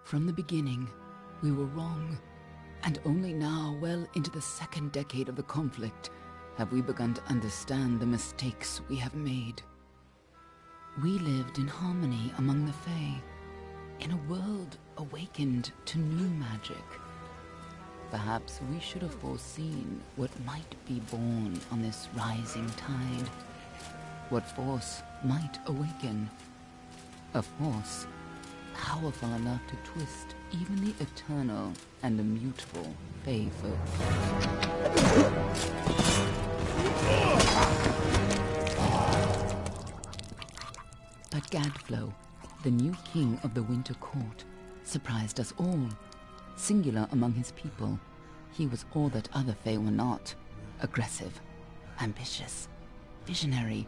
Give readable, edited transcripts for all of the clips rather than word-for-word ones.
From the beginning, we were wrong. And only now, well into the second decade of the conflict, have we begun to understand the mistakes we have made. We lived in harmony among the Fae, in a world awakened to new magic. Perhaps we should have foreseen what might be born on this rising tide. What force might awaken. A force powerful enough to twist even the eternal and immutable Fae folk. But Gadflow, the new king of the Winter Court, surprised us all. Singular among his people, he was all that other Fae were not. Aggressive, ambitious, visionary.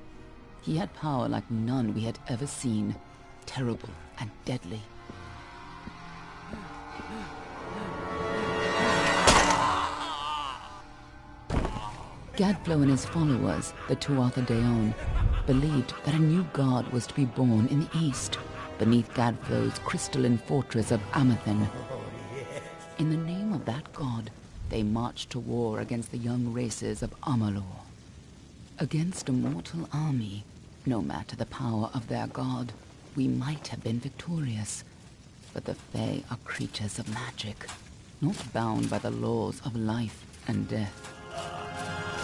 He had power like none we had ever seen, terrible and deadly. Gadflow and his followers, the Tuatha Deon, believed that a new god was to be born in the east, beneath Gadflow's crystalline fortress of Amathen. In the name of that god, they marched to war against the young races of Amalur. Against a mortal army, no matter the power of their god, we might have been victorious. But the Fae are creatures of magic, not bound by the laws of life and death.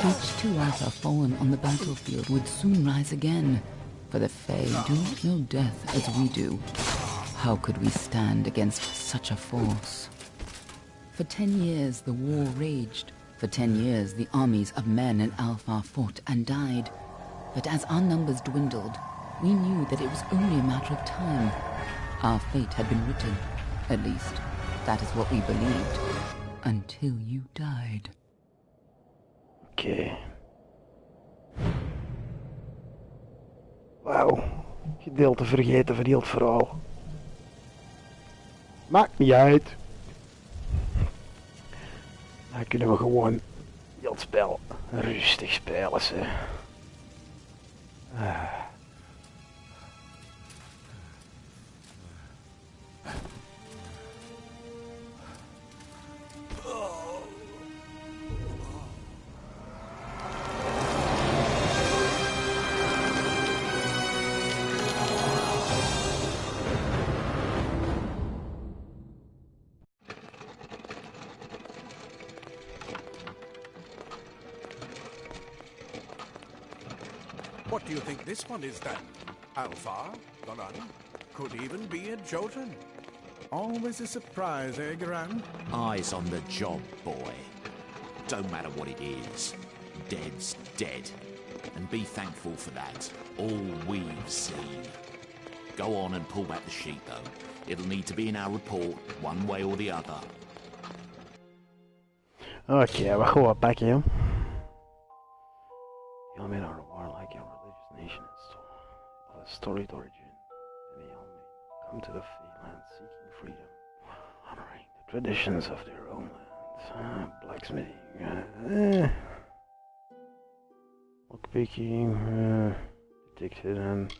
Each Tuatha fallen on the battlefield would soon rise again, for the Fae do not know death as we do. How could we stand against such a force? For 10 years the war raged. For 10 years the armies of Men and Alpha fought and died. But as our numbers dwindled, we knew that it was only a matter of time. Our fate had been written. At least, that is what we believed. Until you died. Oké. Wauw. Gedeelte vergeten, verdeeld verhaal. Maakt niet uit. Dan kunnen we gewoon heel het spel rustig spelen, ze. What do you think this one is then? Alpha? Goran? Could even be a Jotun. Always a surprise, eh, Garan? Eyes on the job, boy. Don't matter what it is. Dead's dead. And be thankful for that. All we've seen. Go on and pull back the sheet, though. It'll need to be in our report, one way or the other. Oké, we gaan wat pakken, joh. Y'all made our warlike and religious nation of a storied origin, and y'all may come to the free land seeking freedom, honoring the traditions of their own land. Blacksmithing, lockpicking, detected and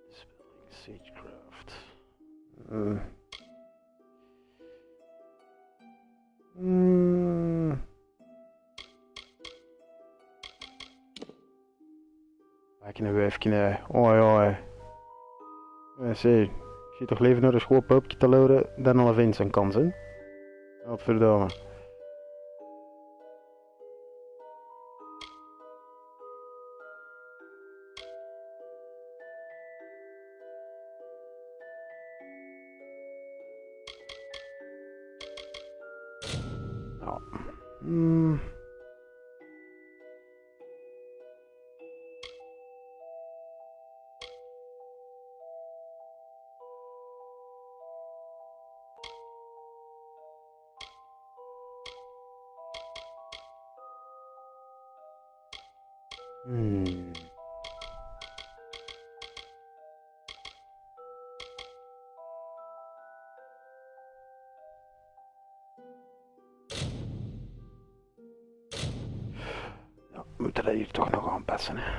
dispelling sagecraft. Back in de wijfje, oi. Zie, ik zie toch liever naar een schoolpupje te loden dan al een Vincent kans, hè? Wat verdomme. Nou. Ja, we moeten dat hier toch nog aanpassen, hè.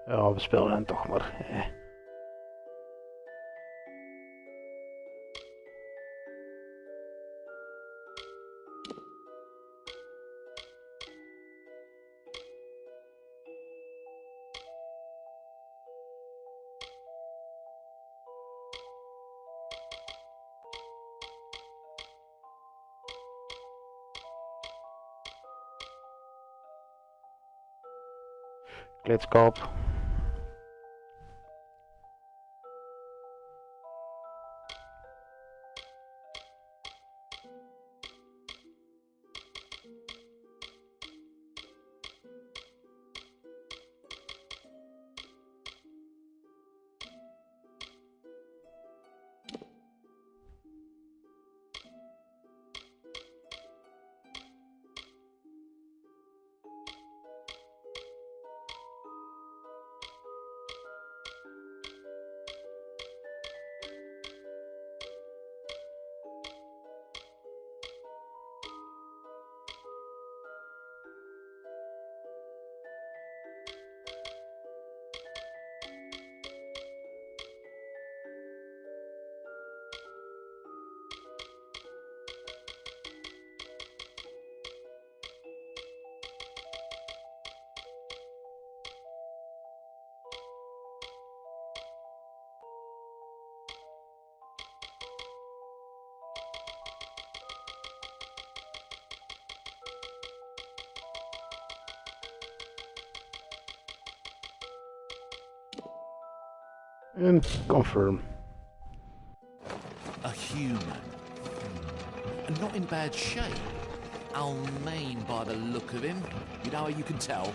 Ja, we spelen dan toch maar. Kleedskap. And confirm. A human. And not in bad shape. Almain by the look of him. You know how you can tell?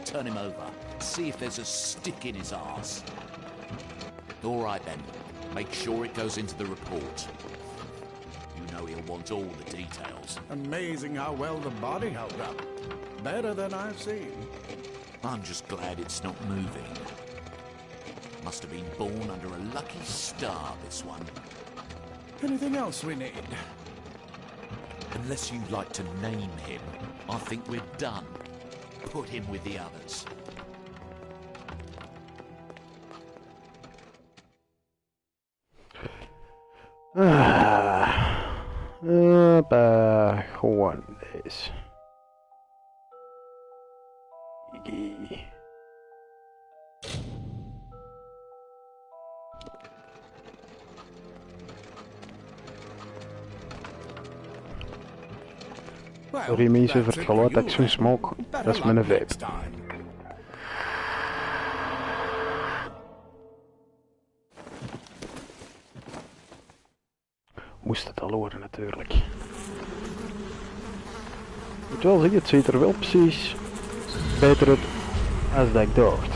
Turn him over. See if there's a stick in his arse. All right then. Make sure it goes into the report. You know he'll want all the details. Amazing how well the body held up. Better than I've seen. I'm just glad it's not moving. Must have been born under a lucky star, this one. Anything else we need? Unless you'd like to name him, I think we're done. Put him with the others. Gewoon deze. Sorry mensen voor het geluid dat ik zo'n smoke. Dat is mijn vape. Moest het al horen natuurlijk. Ik moet wel zeggen, het ziet er wel precies beter uit als dat ik dacht.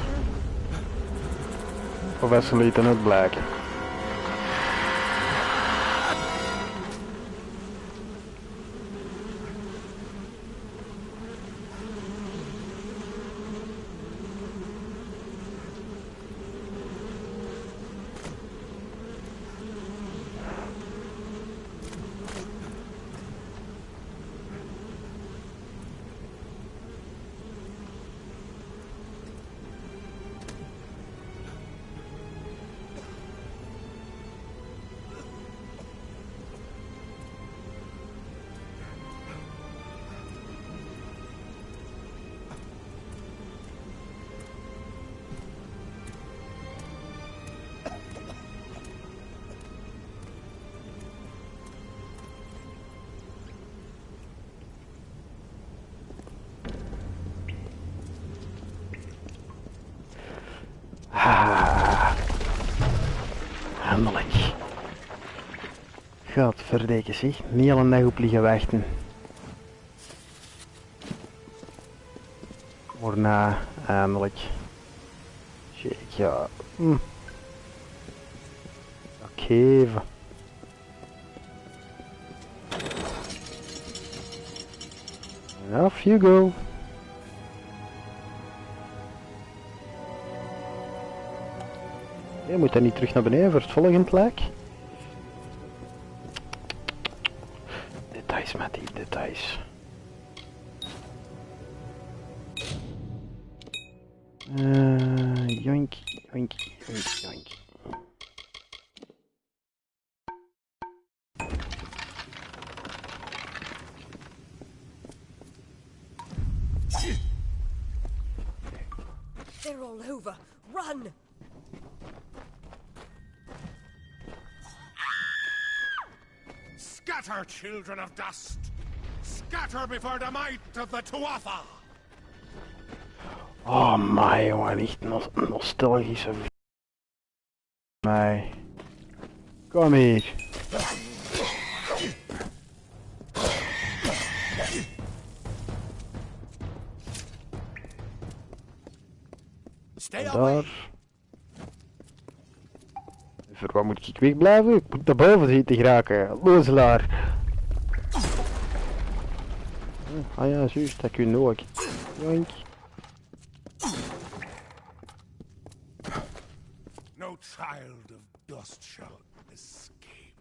Of als ze lieten het blijken. Handelijk. Godverdikke zeg, niet al een dag op liggen wachten. Maar na, eindelijk. Shit, ja. Oké. Off you go. Je moet dan niet terug naar beneden voor het volgende lijk. Details, Matty, details. Yoink, yoink, yoink, yoink. They're all over. Run! Scatter, children of dust! Scatter before the might of the Tuatha! Oh my jongen, echt nostalgische mij. Kom hier. Stay En away! daar. Voor wat moet ik wegblijven? Ik moet naar boven zien te geraken. Lozelaar. Ah ja, juist, dat kun je ook. Joink. No child of dust shall escape.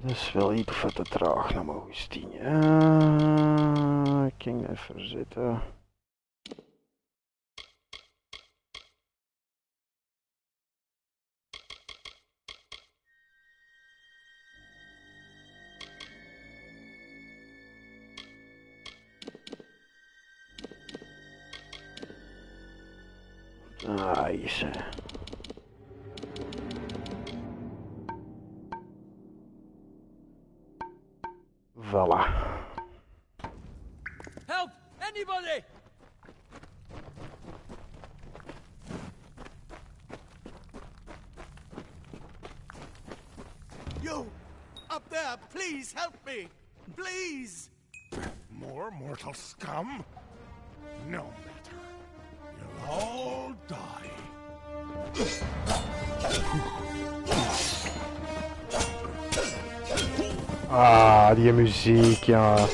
Dat is wel iets voor te traag naar mijn goesting. Ik kan even zitten. Nice. Voilà. Help! Anybody! You! Up there, please help me! Please! More mortal scum? No matter. You'll all die. Ah, die muziek, ja.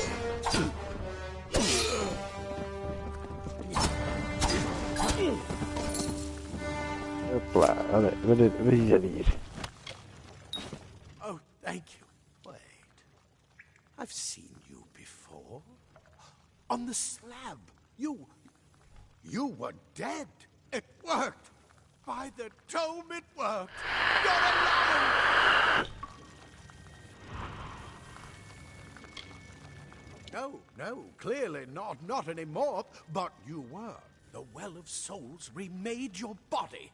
Hopla, allee, wat is dat hier? Oh, thank you. Wait. I've seen you before. On the slab. You were dead. It worked. By the tome, it worked. You're alive! No, clearly not anymore. But you were. The Well of Souls remade your body.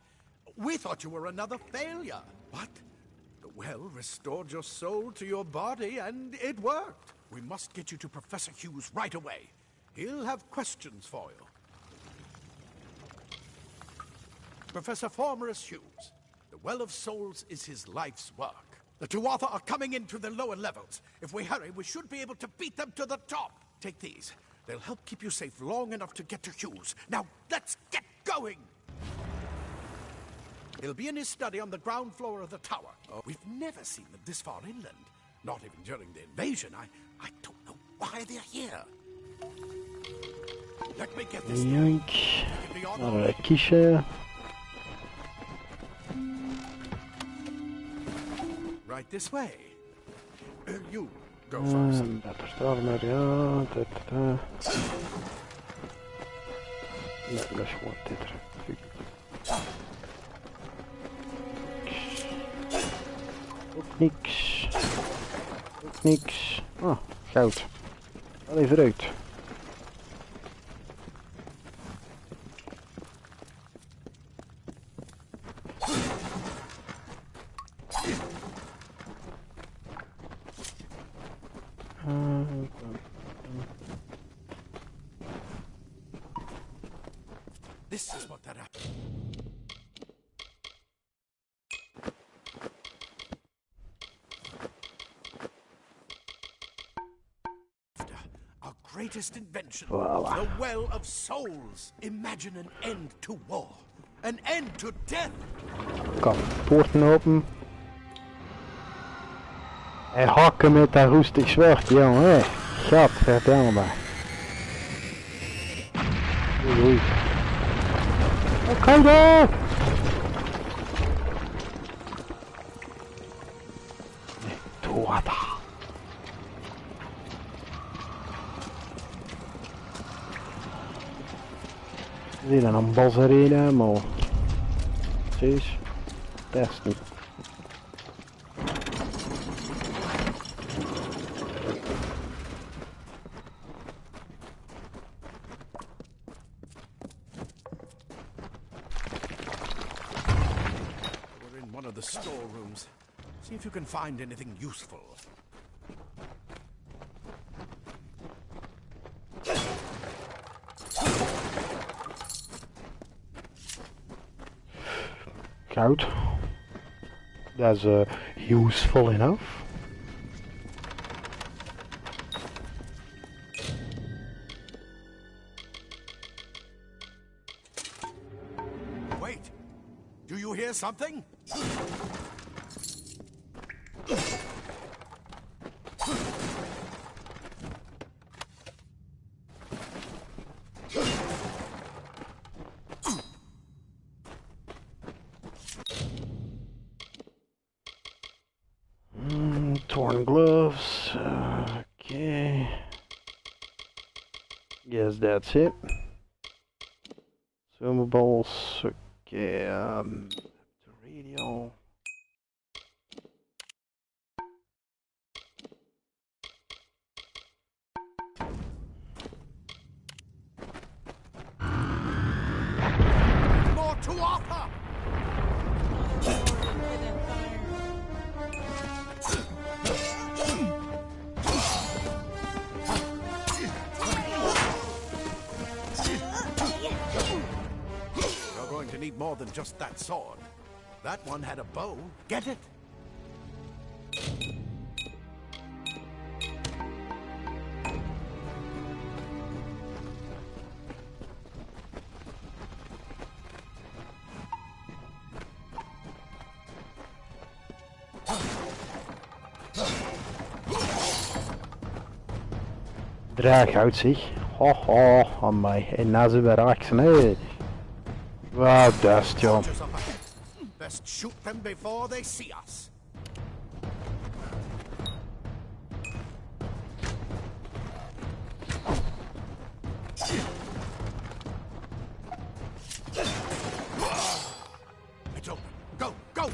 We thought you were another failure. But the well restored your soul to your body, and it worked. We must get you to Professor Hughes right away. He'll have questions for you. Professor Formerus Hughes, the Well of Souls is his life's work. The Tuatha are coming in through the lower levels. If we hurry, we should be able to beat them to the top. Take these. They'll help keep you safe long enough to get to Hughes. Now, let's get going! He'll be in his study on the ground floor of the tower. Oh, we've never seen them this far inland. Not even during the invasion. I don't know why they're here. Let me get this. Joink. Allerlei kiezen. Right this way. You go first. Beter stormer, ja. Ja, dat is gewoon dit er. Ook niks. Ook niks. Ah, goud. Al even uit. This is what that happened. Our greatest invention, Voilà. the Well of Souls. Imagine an end to war, an end to death. Kan poorten open. Hij hakken met dat roestig zwaard, jongen. Hé, gat, gaat helemaal bij. Oei. Oké daar! Nee, Tuatha. We zijn een bosarena, maar... Precies. Best niet. We're in one of the storerooms. See if you can find anything useful. Goud. That's useful enough. Wait! Do you hear something? Torn gloves. Okay. Guess that's it. Consumables. Okay. The radio. More to offer! You're going to need more than just that sword. That one had a bow. Get it? Draaghout zich. Ho ho, amai. En na ze weer aksen, hè. Wow, dust, joh. Soldiers up ahead. Best shoot them before they see us. It's open. Go, go!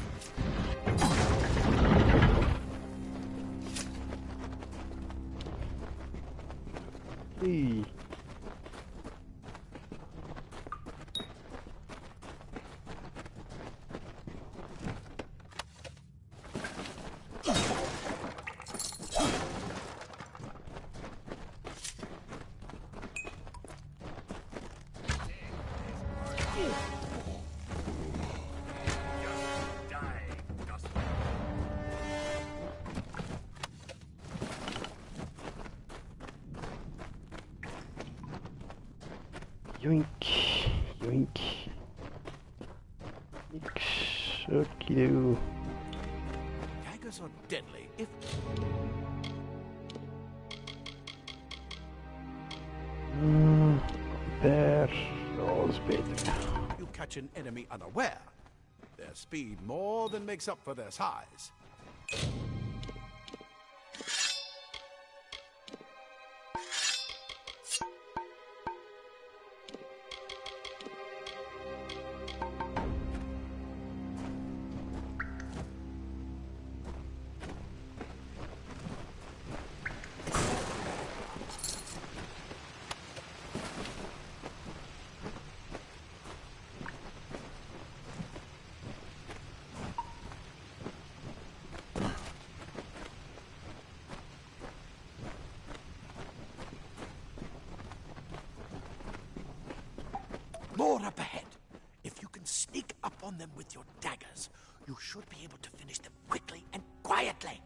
Hey. Yoink, yoink. Niks, okido. Daggers are deadly if... There. Oh, dat is beter. You catch an enemy unaware. Their speed more than makes up for their size. More up ahead. If you can sneak up on them with your daggers, you should be able to finish them quickly and quietly.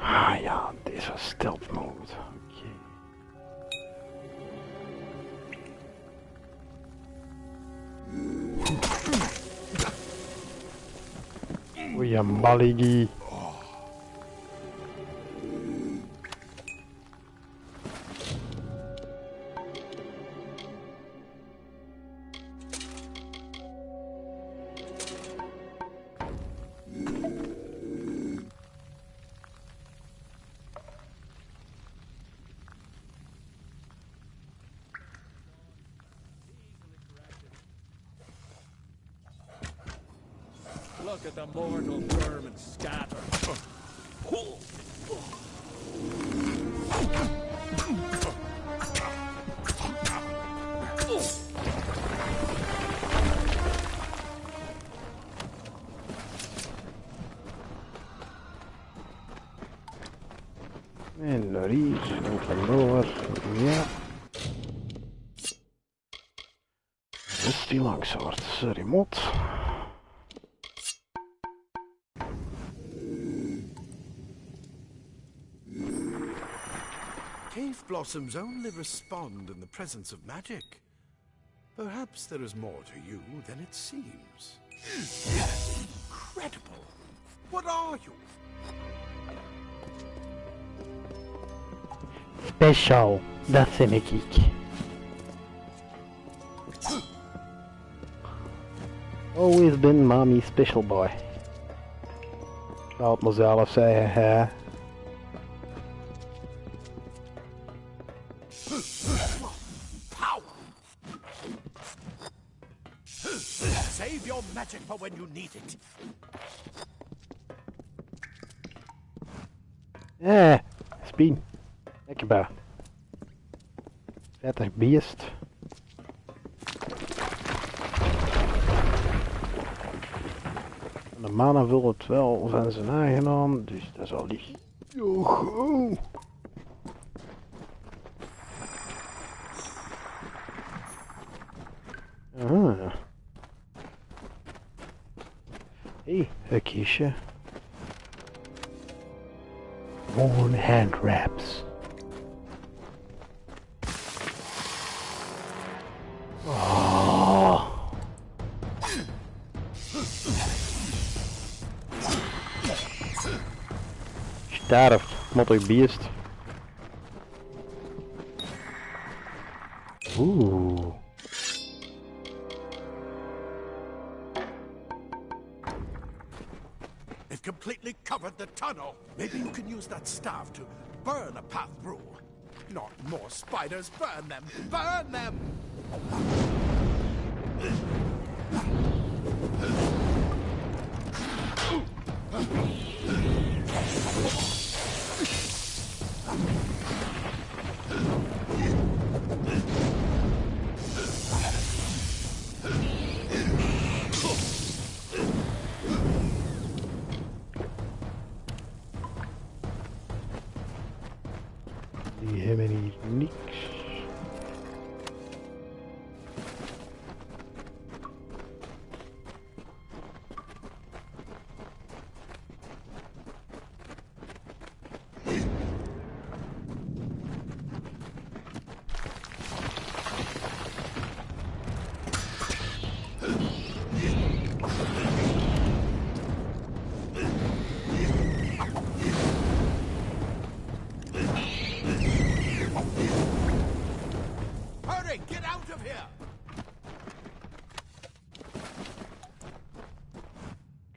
Ah ja, deze stealth mode. Oké. Oei, maligi. Look at the mortal worm and scatter. En naar hier, en vandoor, ja. Dus die langsoort, remote. Cave blossoms only respond in the presence of magic. Perhaps there is more to you than it seems. Incredible! What are you? Special, dat ben ik. Always been mommy's special boy. Zal het mezelf zeggen, hè. Save your magic for when you need it. Spien. Lekker bij. Vettig beest. De mannen wil het wel van zijn aangenomen, dus dat zal die. Oh. Ah. Hey, een kistje. Worn hand wraps. Oh. Sterft, mottig beest. Oeh. It completely covered the tunnel. Maybe you can use that staff to burn a path through. Not more spiders. Burn them. Burn them! Die hebben hier niks. Hurry, get out of here!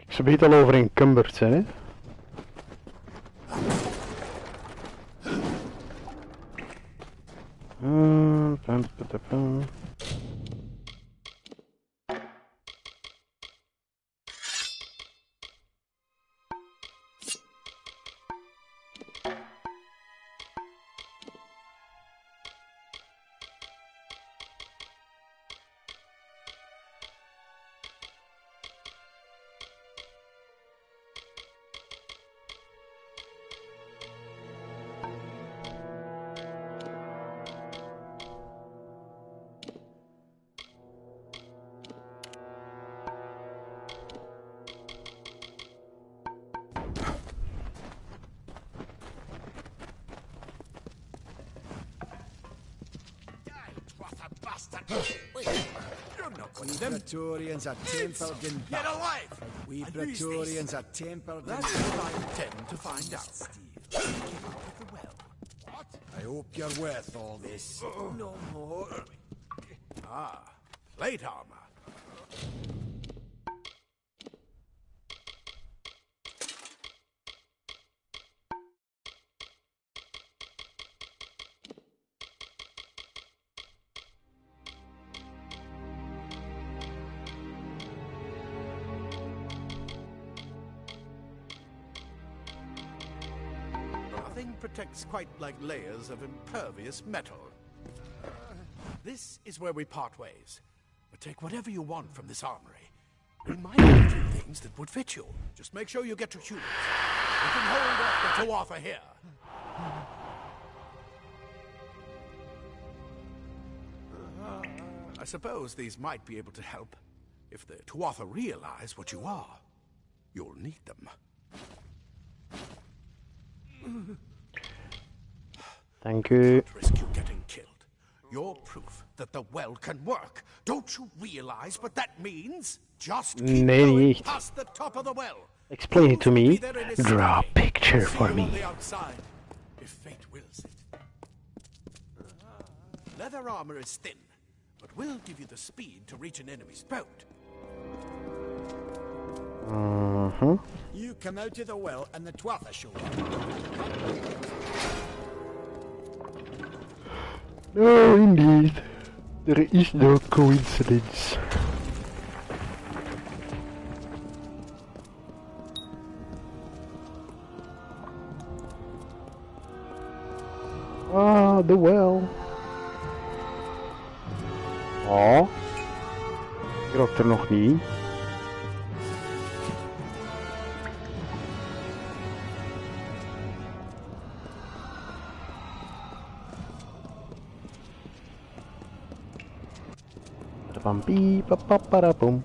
Ze weet al over encumbered zijn, hè? Pam. You're not one We of them. Praetorians are tempered in Get battle. alive! We And who is this? Praetorians are tempered in That's what I intend to find out. Keep out of the well. What? I hope you're worth all this. No more. Ah, plate armor. protects quite like layers of impervious metal. This is where we part ways. But take whatever you want from this armory. We might have a few things that would fit you. Just make sure you get to humans. We can hold off the Tuatha here. I suppose these might be able to help. If the Tuatha realize what you are, you'll need them. Thank you. Don't risk you getting killed. You're proof that the well can work. Don't you realize what that means? Just keep Nee, going niet. past the top of the well. Explain it to Be me. there in a Draw a second. picture See for you me. on the outside, if fate wills it. Leather armor is thin, but will give you the speed to reach an enemy's boat. You come out of the well and the Tuatha show up. No, indeed. There is no coincidence. Ah, the well. Oh. Ik rook er nog niet. Pam-pee-pa-pa-pa-da-pum.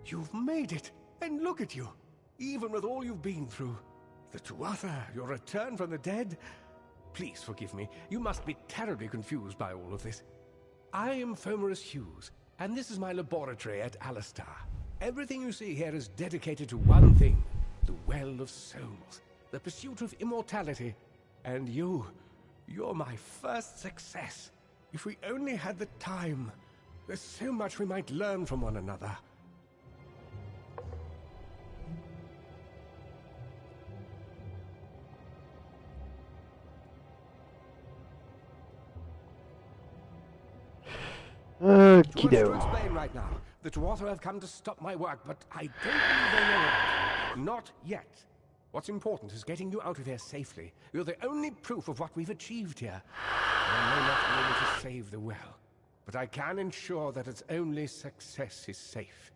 You've made it, and look at you, even with all you've been through. The Tuatha, your return from the dead. Please forgive me, you must be terribly confused by all of this. I am Fomerus Hughes, and this is my laboratory at Alistar. Everything you see here is dedicated to one thing, the Well of Souls, the pursuit of immortality. And you're my first success. If we only had the time, there's so much we might learn from one another. Okie What's to doke. explain right now? The Tuatha have come to stop my work, but I don't believe they know it. Not yet. What's important is getting you out of here safely. You're the only proof of what we've achieved here. I may not be able to save the well, but I can ensure that its only success is safe.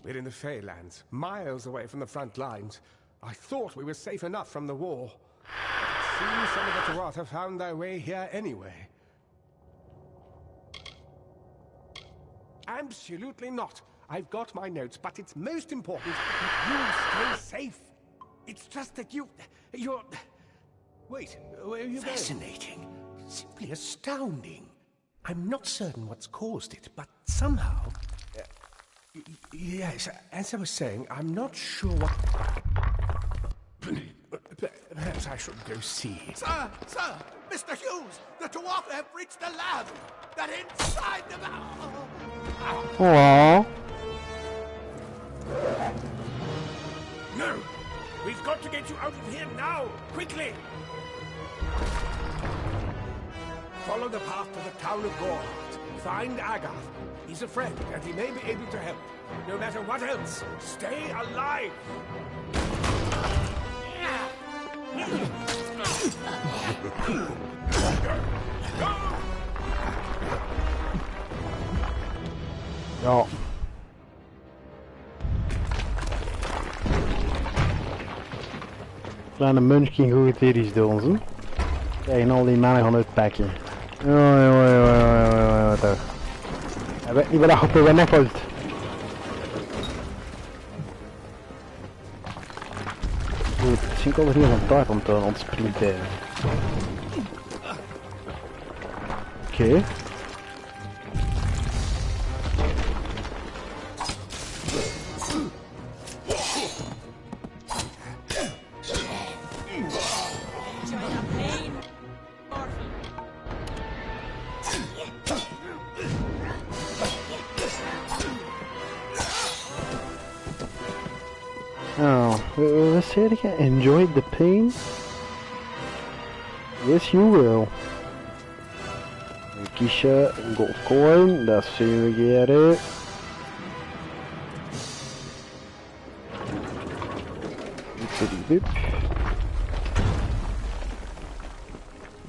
We're in the Feylands, miles away from the front lines. I thought we were safe enough from the war. It seems some of the Tuatha found their way here anyway. Absolutely not. I've got my notes, but it's most important that you stay safe. It's just that you're... Wait, where are you going? Fascinating. Simply astounding. I'm not certain what's caused it, but somehow... Yes, as I was saying, I'm not sure what... Perhaps I should go see. Sir! Mr. Hughes! The Tuatha have reached the lab! They're inside the Aww. No! We've got to get you out of here now! Quickly! Follow the path to the town of Gorhart. Find Agath. He's a friend, and he may be able to help. No matter what else, stay alive! Ja. Kleine munchkin gooit hier iets door ons, hè? Tegen al die mannen gaan uitpakken. Wat toch. Hij weet niet wat dat op de nek wordt. Goed, misschien komt er hier een taart om te ontsprinten. Oké. Wat zeg je? Enjoy the pain? Yes, you will. Dan kies je een gold coin, dat zien we hier.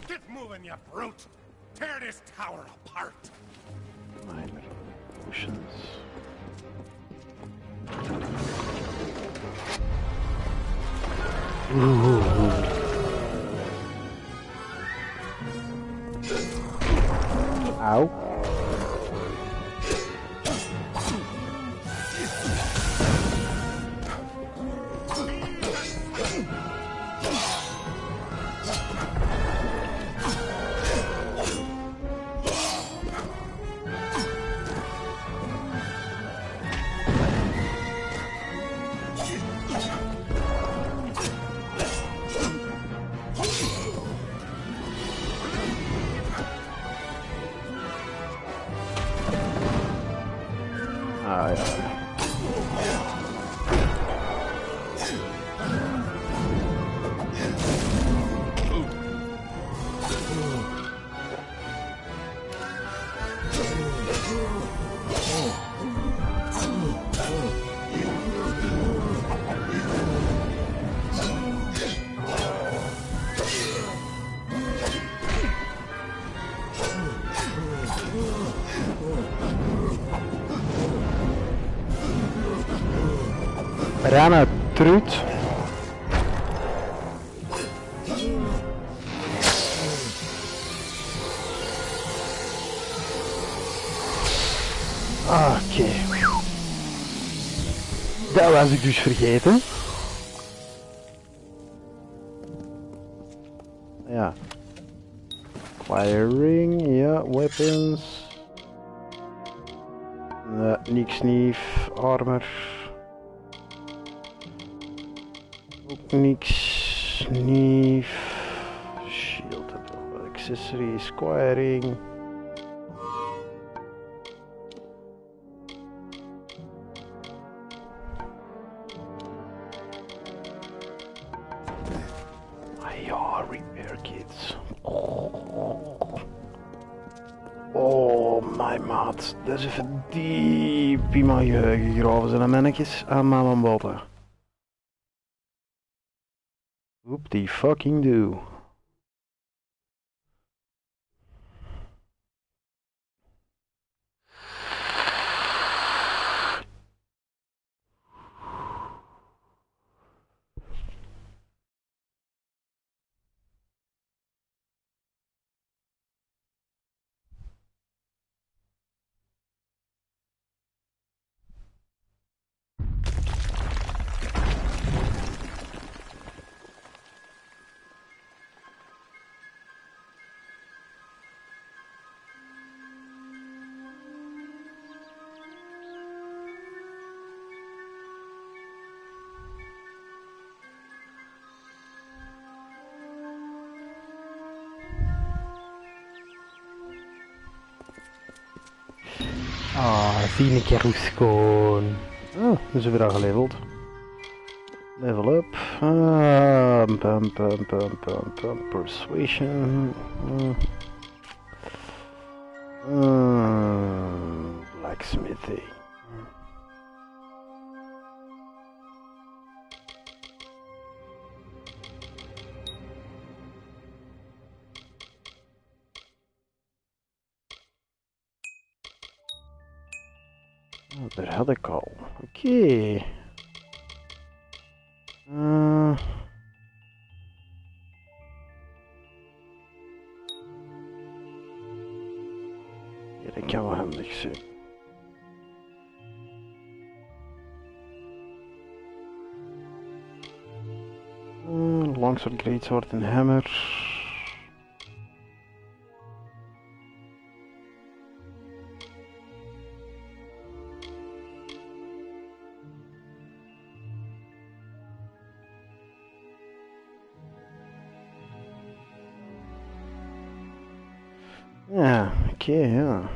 Get moving, you brute! Tear this tower apart! Minor potions. Auw. Ah ja. Rana Trut. Oké. Dat was ik dus vergeten. Ja. Firing, ja, weapons. Niks nieuw, armor. Ook niks nieuw. Shield, accessories, squiring. Ja, repair kits. Oh, my maat. Dat is even diep in mijn geheugen gegraven zijn mannetjes aan mijn botten. Whoop die fucking do. Ah, 4 keer schoon. Oh, dan zijn we daar geleveld. Level up. Persuasion. Blacksmithing. Oh, dat had ik al. Oké. Ja, dat kan wel handig zijn. Longsword, greatsword en hammer. Ja, oké, ja.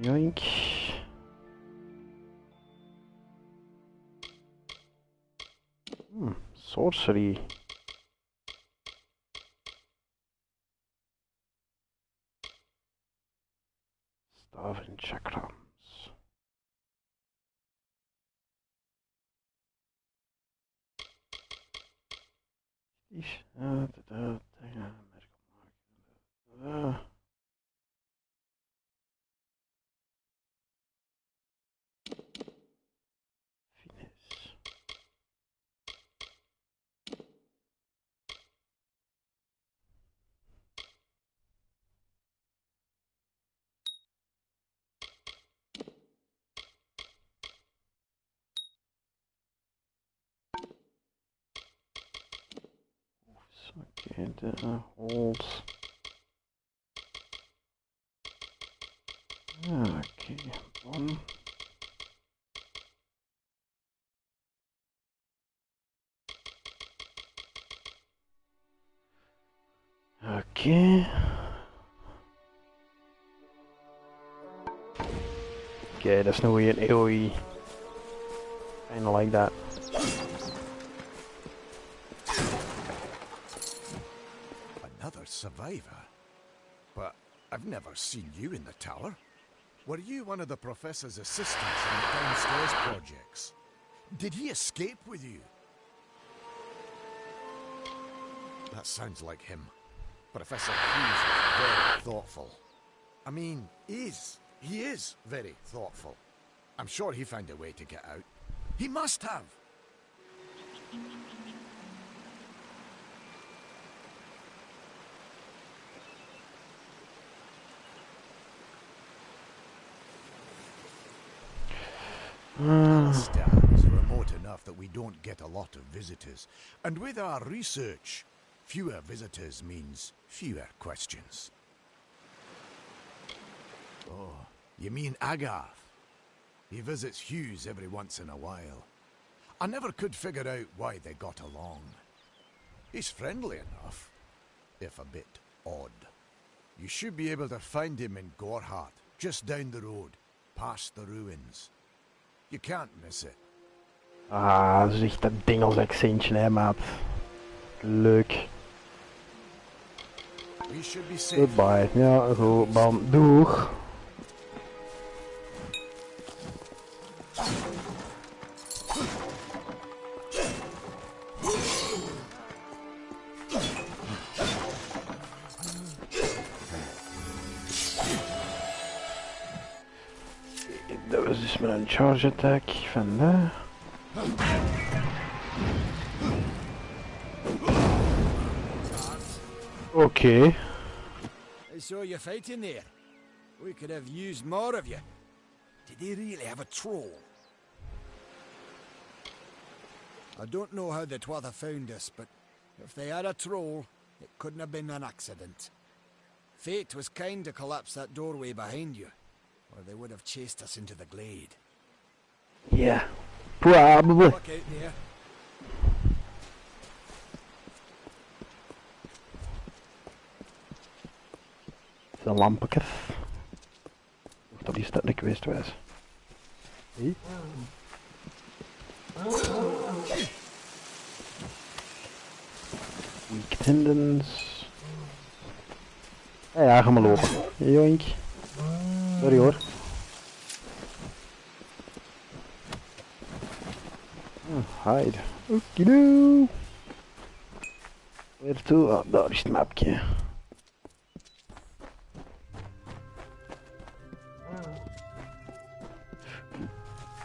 Yoink. Sorcery. Staff and chakrams. Okay, the holds. Okay, one. Okay. Okay, that's no way an AoE. Kinda like that. Another survivor? But I've never seen you in the tower. Were you one of the professor's assistants in the downstairs projects? Did he escape with you? That sounds like him. Professor Hughes is very thoughtful. I mean, he is very thoughtful. I'm sure he found a way to get out. He must have. Alistair is remote enough that we don't get a lot of visitors. And with our research, fewer visitors means fewer questions. Oh, you mean Agarth? He visits Hughes every once in a while. I never could figure out why they got along. He's friendly enough, if a bit odd. You should be able to find him in Gorhart, just down the road, past the ruins. You can't miss it. Ah, dat is echt dat ding als accentje, hè, maat. Leuk. Goodbye. Ja, goed, bam, doeg. Dat was dus met een charge attack van daar. Okay. I saw you fighting there. We could have used more of you. Did they really have a troll? I don't know how the Twatha found us, but if they had a troll, it couldn't have been an accident. Fate was kind to collapse that doorway behind you, or they would have chased us into the glade. Yeah, probably. Look out there. De lampjes. Of dat is dat niet geweest was. Hey. Weak tendons. Ja, ga maar lopen. Joink. Sorry hoor. Hide. Okido. Weer toe. Oh, daar is het mapje.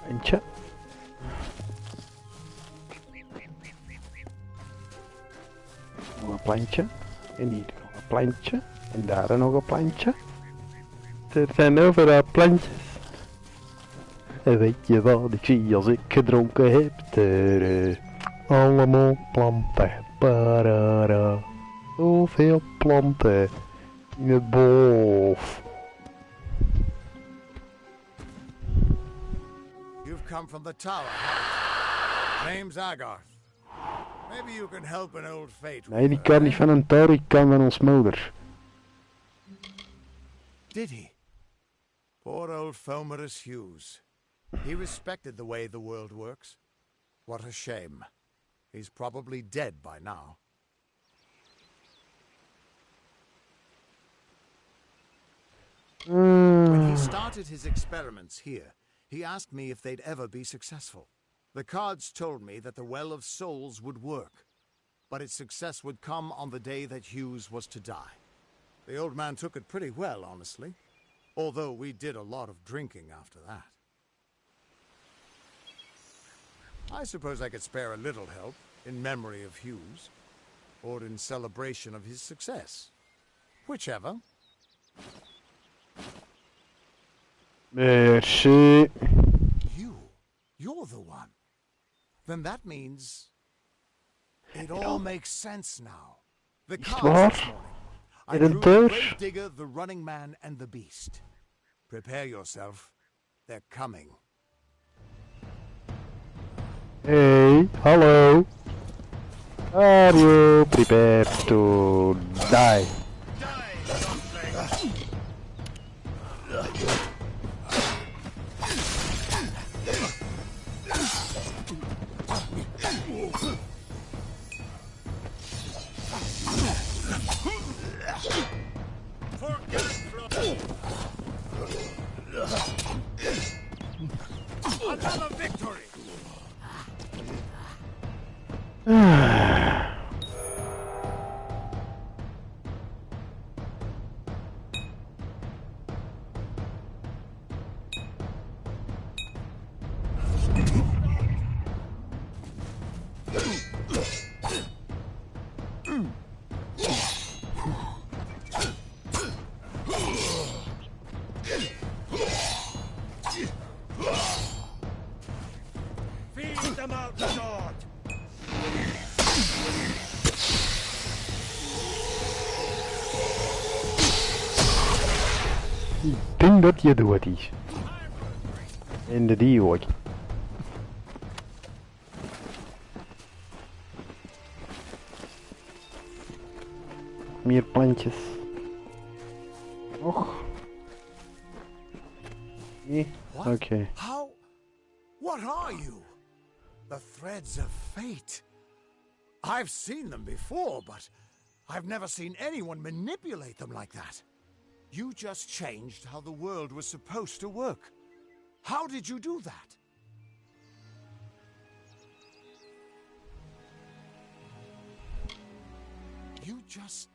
Plantje. Nog een plantje. En hier nog een plantje. En daar nog een plantje. Er zijn overal plantjes. En weet je wat ik zie als ik gedronken heb? Allemaal planten. Parara. Zoveel planten. In het bos. You've come from the tower. Name's Agarth. Maybe you can help an old fate. Nee, die kan niet van een tower, die kan van ons moeder. Did he? Poor old Fomerus Hughes. He respected the way the world works. What a shame. He's probably dead by now. When he started his experiments here, he asked me if they'd ever be successful. The cards told me that the Well of Souls would work, but its success would come on the day that Hughes was to die. The old man took it pretty well, honestly, although we did a lot of drinking after that. I suppose I could spare a little help in memory of Hughes, or in celebration of his success. Whichever. Merci. You're the one. Then that means it all makes sense now. The cards this morning. I drew the Grave Digger, the Running Man, and the Beast. Prepare yourself. They're coming. Hey, hello. Are you prepared to die? Another victory! Feed them out, Lord! Ik denk dat je doet is. En de die ook. Meer plantjes. Och. Nee? Oké. How? What are you? The threads of fate. I've seen them before, but I've never seen anyone manipulate them like that. You just changed how the world was supposed to work. How did you do that? You just...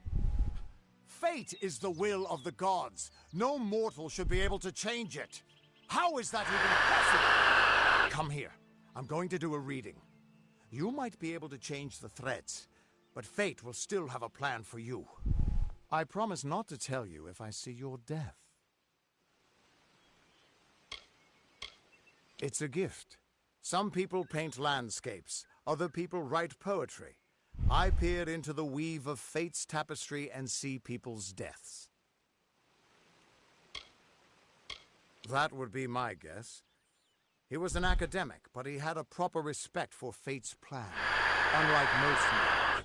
Fate is the will of the gods. No mortal should be able to change it. How is that even possible? Come here. I'm going to do a reading. You might be able to change the threads, but fate will still have a plan for you. I promise not to tell you if I see your death. It's a gift. Some people paint landscapes, other people write poetry. I peer into the weave of fate's tapestry and see people's deaths. That would be my guess. He was an academic, but he had a proper respect for fate's plan, unlike most men.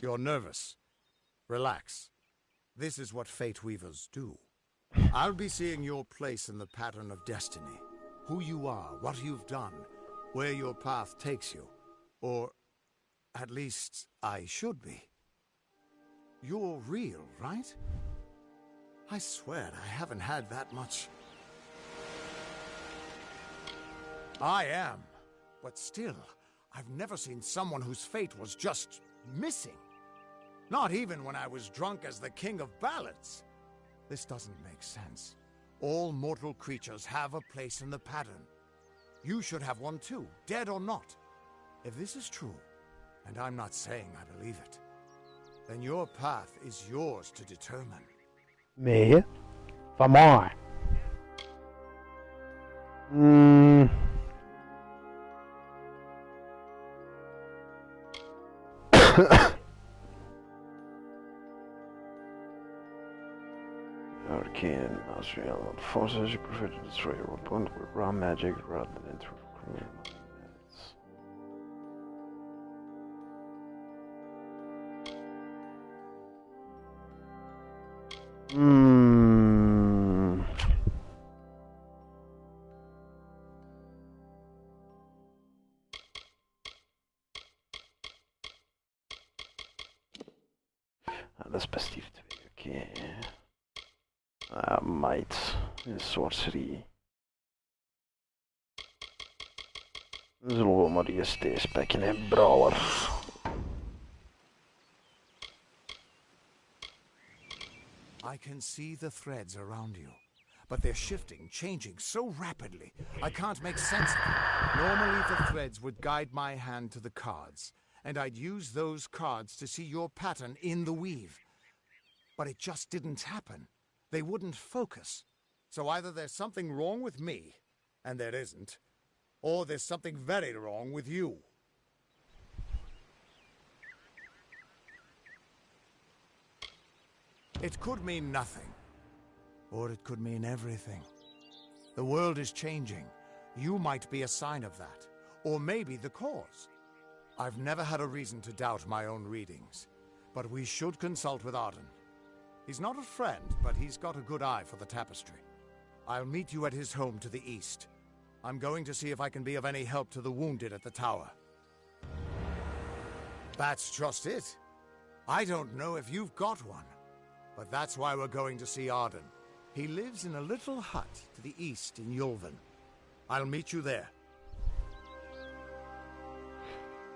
You're nervous. Relax. This is what fate weavers do. I'll be seeing your place in the pattern of destiny. Who you are, what you've done, where your path takes you. Or, at least, I should be. You're real, right? I swear I haven't had that much. I am. But still, I've never seen someone whose fate was just missing. Not even when I was drunk as the king of ballads. This doesn't make sense. All mortal creatures have a place in the pattern. You should have one too, dead or not. If this is true, and I'm not saying I believe it, then your path is yours to determine. Nee. Van mij. Arcane mastery on the forces you prefer to destroy your opponent with raw magic rather than through criminal methods. Dat is best hier 2, oké. Ah, might. Sorcery. Dan zullen we maar eerst deze pakken, hè, brawler. I can see the threads around you, but they're shifting, changing so rapidly. I can't make sense of it. Normally the threads would guide my hand to the cards, and I'd use those cards to see your pattern in the weave. But it just didn't happen. They wouldn't focus. So either there's something wrong with me, and there isn't, or there's something very wrong with you. It could mean nothing, or it could mean everything. The world is changing. You might be a sign of that, or maybe the cause. I've never had a reason to doubt my own readings, but we should consult with Arden. He's not a friend, but he's got a good eye for the tapestry. I'll meet you at his home to the east. I'm going to see if I can be of any help to the wounded at the tower. That's just it. I don't know if you've got one, but that's why we're going to see Arden. He lives in a little hut to the east in Yulven. I'll meet you there.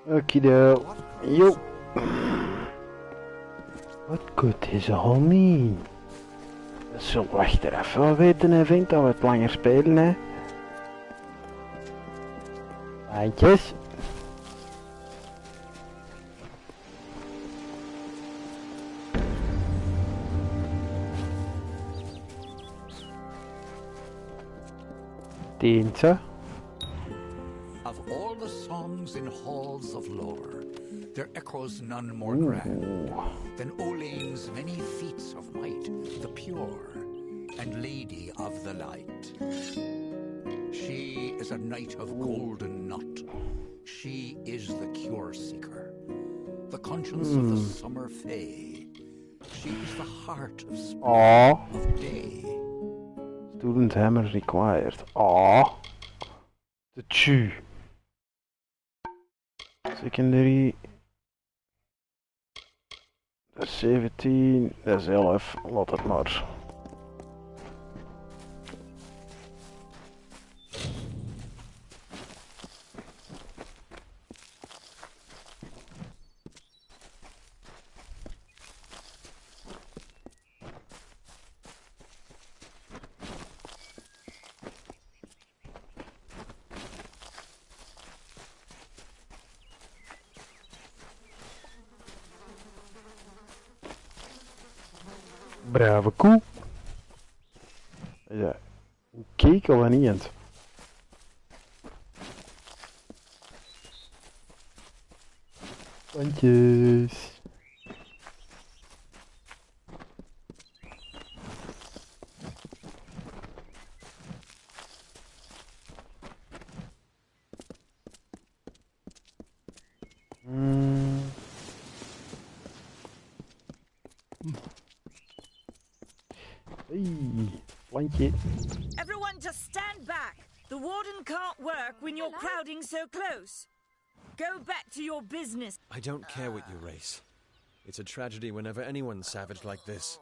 Okido. Yo. Wat goed is homie? Dat zullen we achteraf wel weten, hè, vindt dat we het langer spelen, hè. Handjes. Tientje. Of all the songs in halls of lore, there echoes none more grand than Olane's many feats of might, the pure and lady of the light. She is a knight of golden knot. She is the cure seeker, the conscience of the summer fae. She is the heart of day. Student hammer required. Aww. The chew. Secondary. Dat is 17. Dat is 11. Laat het maar. Brave koe. Ja, kijk of niet eens. Bandjes. Everyone just stand back. The warden can't work when you're crowding so close. Go back to your business. I don't care what you race. It's a tragedy whenever anyone's savage like this.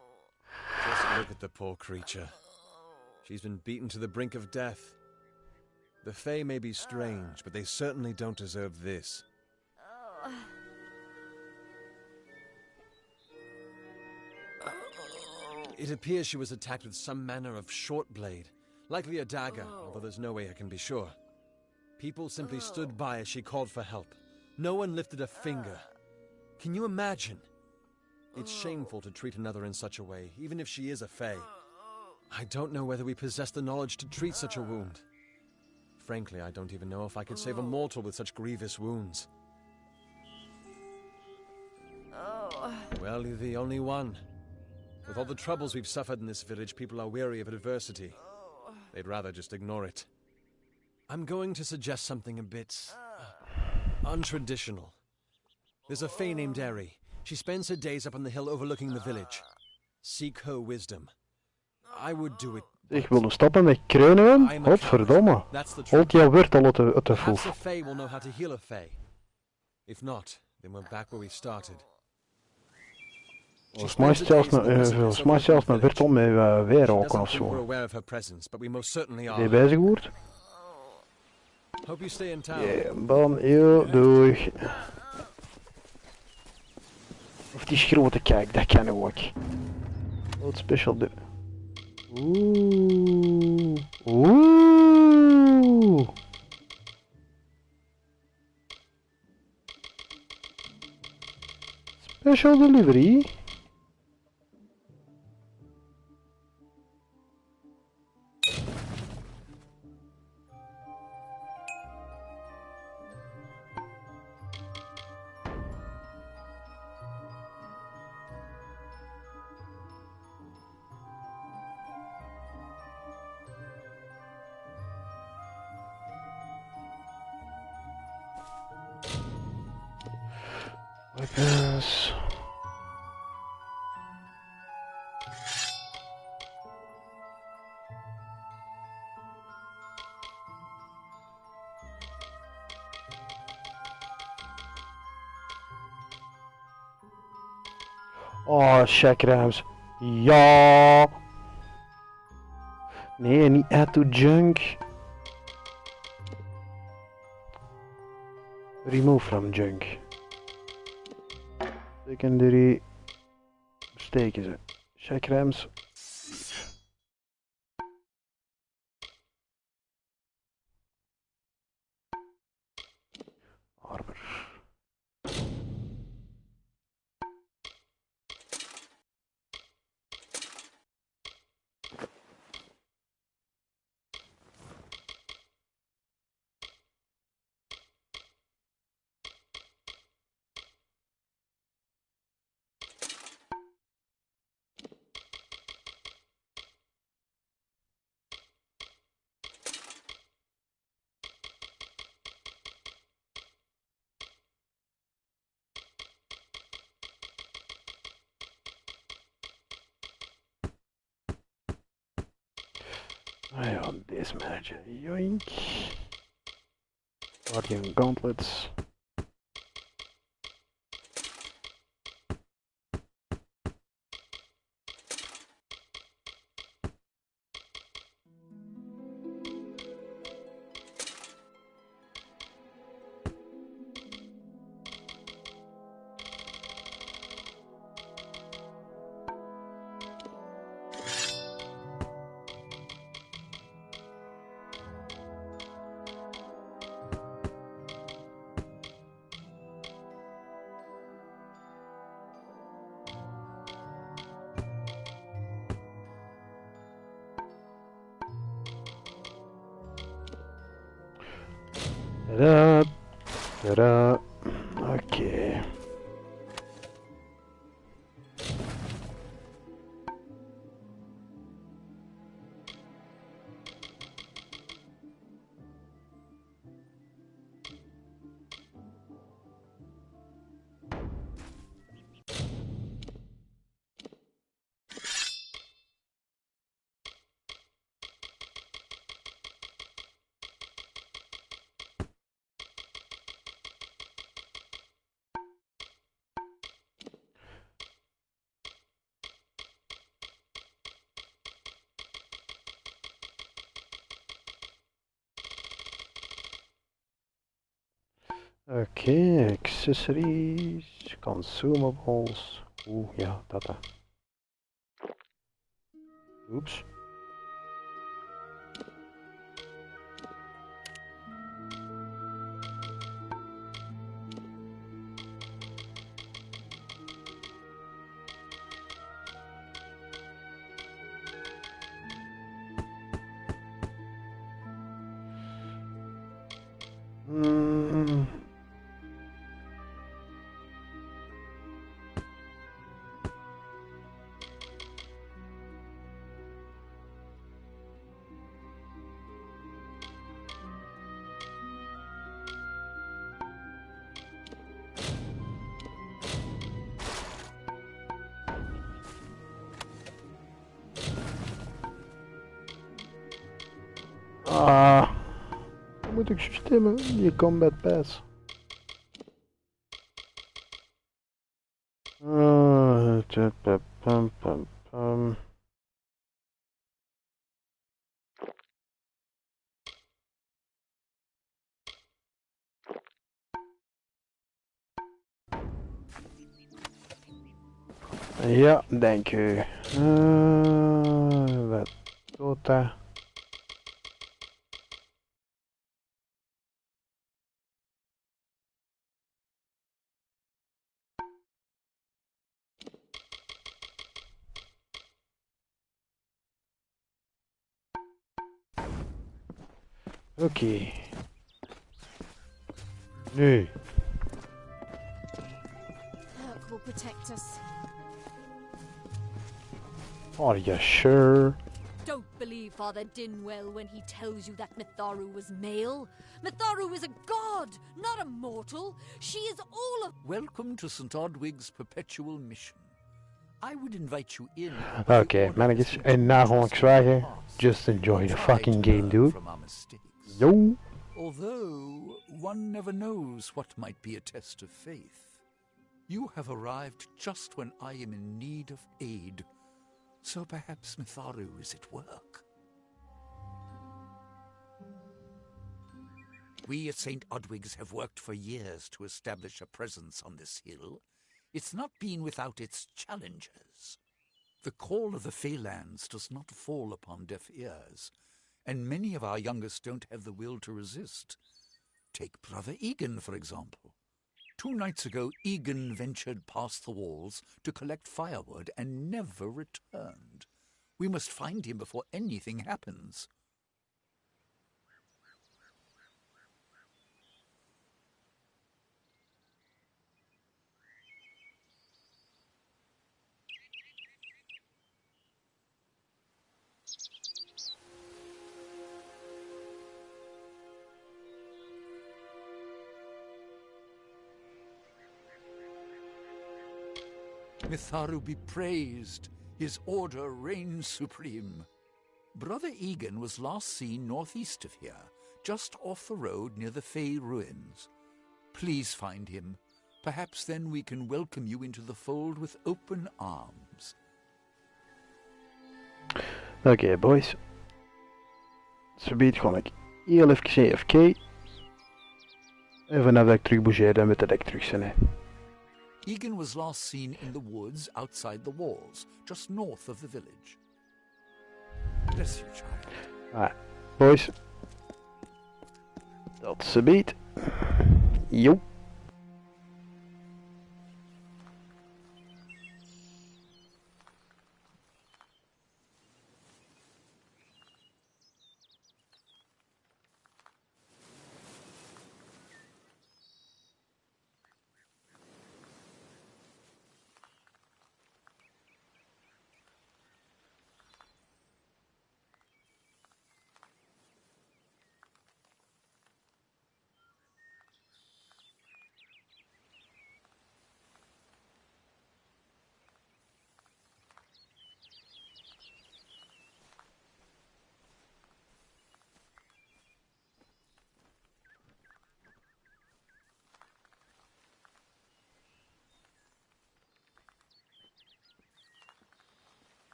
Just look at the poor creature. She's been beaten to the brink of death. The Fae may be strange, but they certainly don't deserve this. It appears she was attacked with some manner of short blade, likely a dagger, although there's no way I can be sure. People simply stood by as she called for help. No one lifted a finger. Can you imagine? It's shameful to treat another in such a way, even if she is a Fae. I don't know whether we possess the knowledge to treat such a wound. Frankly, I don't even know if I could save a mortal with such grievous wounds. Well, you're the only one. With all the troubles we've suffered in this village, people are weary of adversity. They'd rather just ignore it. I'm going to suggest something a bit untraditional. There's a Fae named Eri. She spends her days up on the hill overlooking the village. Seek her wisdom. I would do it. Ik wil stoppen met kreunen. Godverdomme. Holt jouw woord al uit de Perhaps a voet. Fae will know how to heal a Fae. If not, then we're back where we started. Volgens mij zelfs een Wirtel met weerroken of We're zo. aware of her presence, but we most certainly Heb je are. bezig gehoord? Hope you stay in town. Ja, dan, heel doeg. Of die grote kijk, dat kan ook. Wat special doen. Oeh. Oeh. Special delivery. Weapons. Oh, chakrams. Ja. Nee, niet add to junk. Remove from junk. Secondary. Steken ze. Chakrams. Armor. Nou ja, deze manager. Joink. Guardian gauntlets. Tada. Tada. Okay. Okay, accessories, consumables. Oeh, ja, dat. Oeps. Ah, dan moet ik zo stemmen. Je combat pass. Pum, pum, pum. Ja, dank u. Wat doet dat? Oké. Nu. Herc will protect us. Are you sure? Don't believe Father Dinwell when he tells you that Mitharu was male. Mitharu is a god, not a mortal. She is all of... Welcome to St. Odwig's perpetual mission. I would invite you in. Oké, mannetjes. En na gewoon zwijgen. Just enjoy the fucking game, dude. Yo. Although, one never knows what might be a test of faith. You have arrived just when I am in need of aid. So perhaps Mitharu is at work. We at St. Odwig's have worked for years to establish a presence on this hill. It's not been without its challenges. The call of the Feylands does not fall upon deaf ears, and many of our youngest don't have the will to resist. Take Brother Egan, for example. 2 nights ago, Egan ventured past the walls to collect firewood and never returned. We must find him before anything happens. Mitharu be praised. His order reigns supreme. Brother Egan was last seen northeast of here, just off the road near the Fey ruins. Please find him. Perhaps then we can welcome you into the fold with open arms. Oké, boys. Subiet gewoon ik heel even AFK. En vanaf dat ik terug bougeer, dan moet dat ik terug zijn. Hè. Egan was last seen in the woods outside the walls, just north of the village. Bless you, child. Alright, boys. Tot subiet. Yo.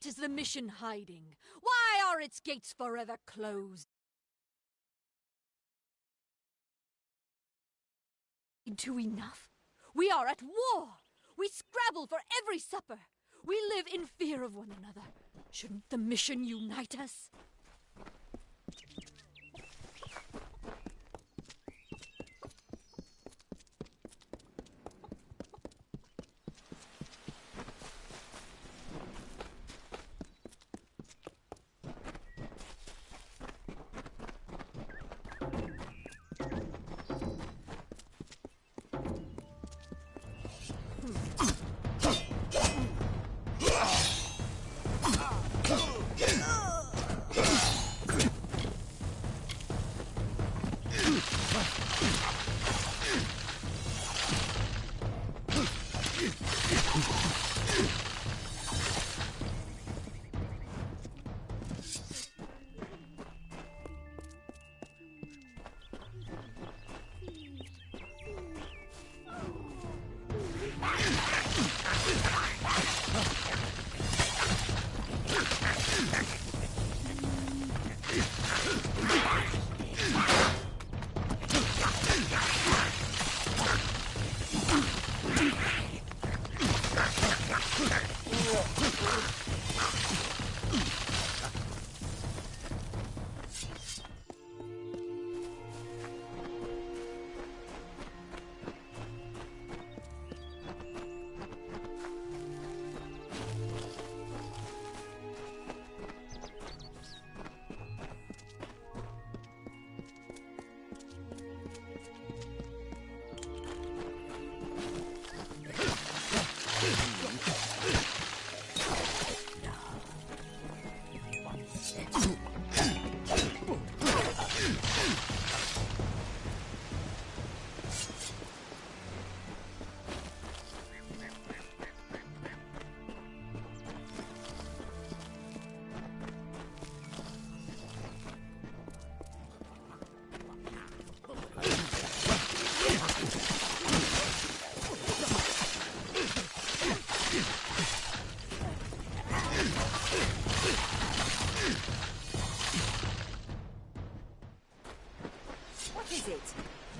What is the mission hiding? Why are its gates forever closed? Into enough? We are at war! We scrabble for every supper! We live in fear of one another. Shouldn't the mission unite us?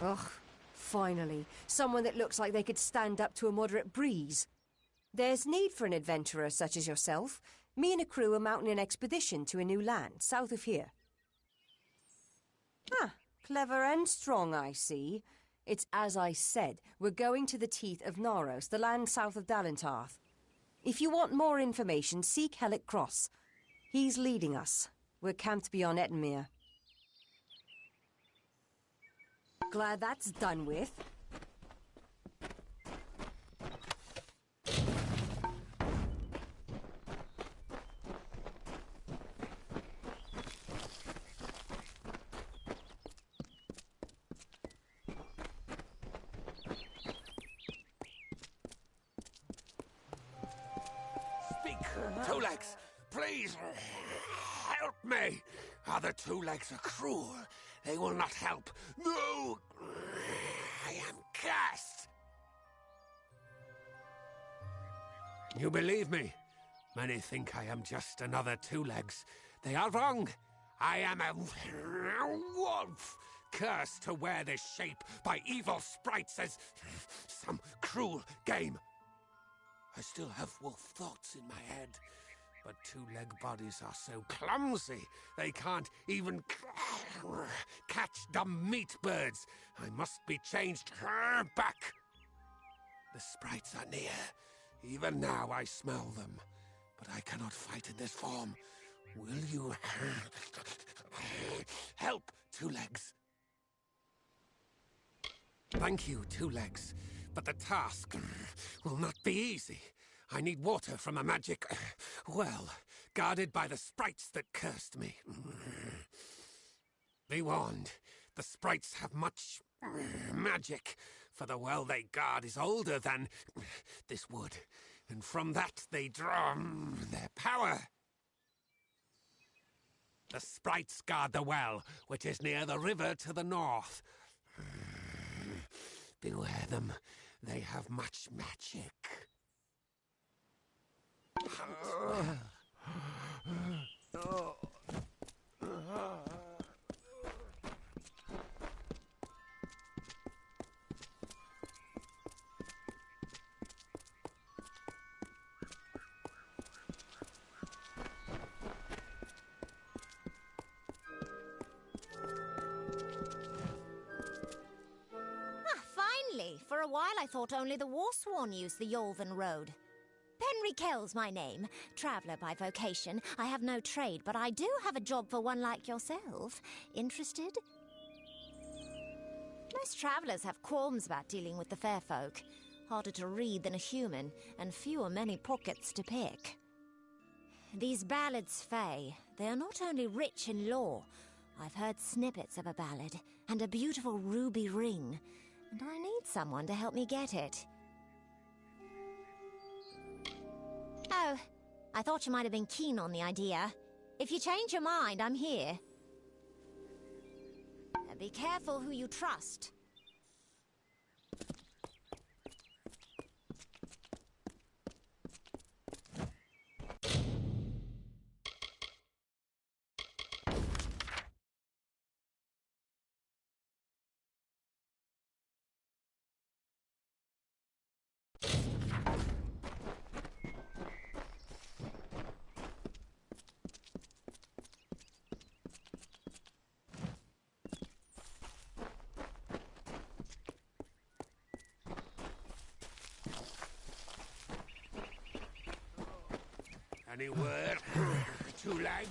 Ugh, finally. Someone that looks like they could stand up to a moderate breeze. There's need for an adventurer such as yourself. Me and a crew are mounting an expedition to a new land, south of here. Ah, clever and strong, I see. It's as I said, we're going to the teeth of Naros, the land south of Dalentarth. If you want more information, seek Hellick Cross. He's leading us. We're camped beyond Ettenmere. Glad that's done with. Speak, Two Legs! Please, help me! Other Two Legs are cruel. They will not help. No! I am cursed! You believe me? Many think I am just another Two Legs. They are wrong. I am a wolf, cursed to wear this shape by evil sprites as some cruel game. I still have wolf thoughts in my head, but two-leg bodies are so clumsy, they can't even catch dumb meat birds. I must be changed back. The sprites are near. Even now I smell them, but I cannot fight in this form. Will you help, Two Legs? Thank you, Two Legs, but the task will not be easy. I need water from a magic well, guarded by the sprites that cursed me. Be warned, the sprites have much magic, for the well they guard is older than this wood, and from that they draw their power. The sprites guard the well, which is near the river to the north. Beware them, they have much magic. Finally! For a while I thought only the Warsworn used the Yolven Road. Henry Kell's my name. Traveller by vocation. I have no trade, but I do have a job for one like yourself. Interested? Most travellers have qualms about dealing with the fair folk. Harder to read than a human, and fewer many pockets to pick. These ballads, Fae, they are not only rich in lore. I've heard snippets of a ballad, and a beautiful ruby ring, and I need someone to help me get it. Oh, I thought you might have been keen on the idea. If you change your mind, I'm here. Be careful who you trust. Any word? Two legs?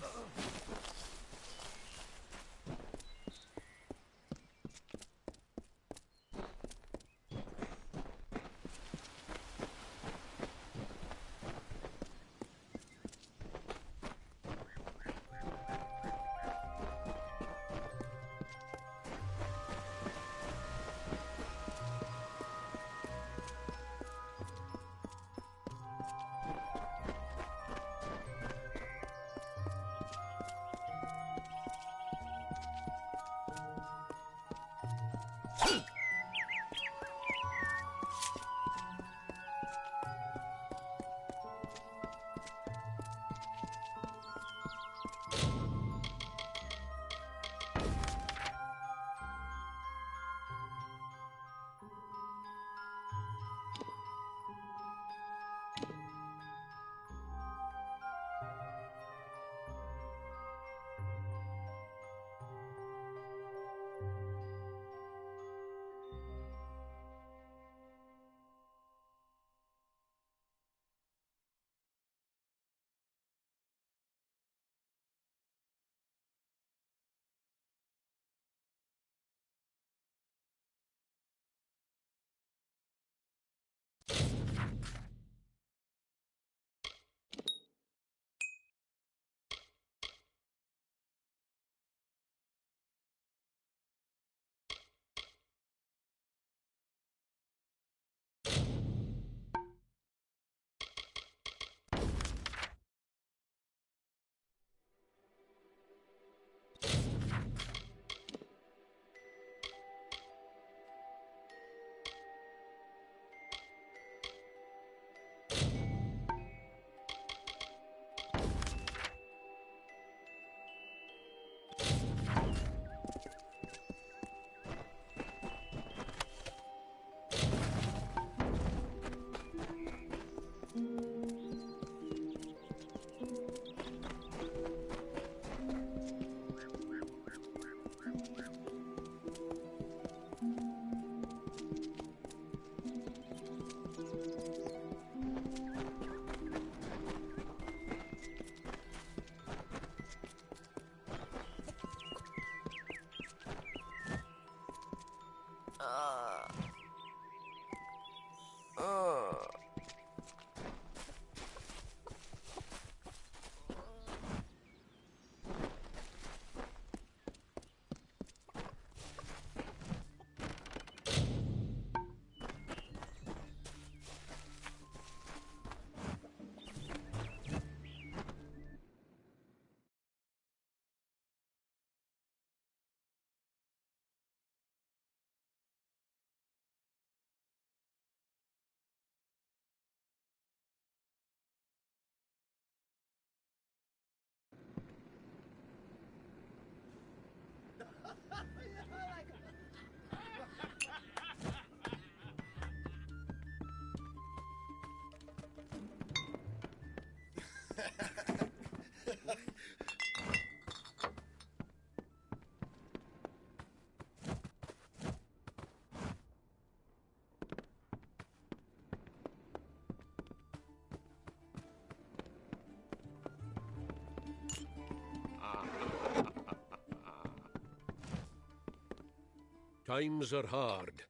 Times are hard,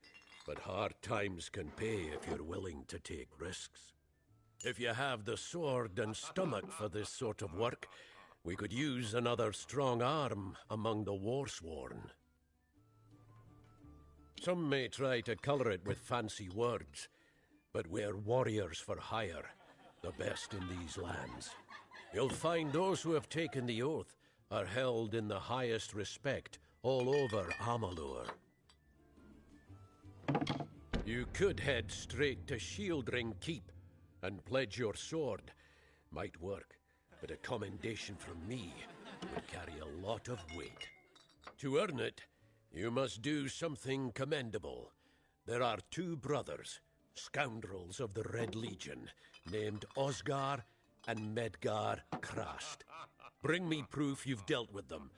but hard times can pay if you're willing to take risks. If you have the sword and stomach for this sort of work, we could use another strong arm among the warsworn. Some may try to colour it with fancy words, but we're warriors for hire, the best in these lands. You'll find those who have taken the oath are held in the highest respect all over Amalur. You could head straight to Shieldring Keep and pledge your sword. Might work, but a commendation from me would carry a lot of weight. To earn it, you must do something commendable. There are two brothers, scoundrels of the Red Legion, named Osgar and Medgar Krast. Bring me proof you've dealt with them.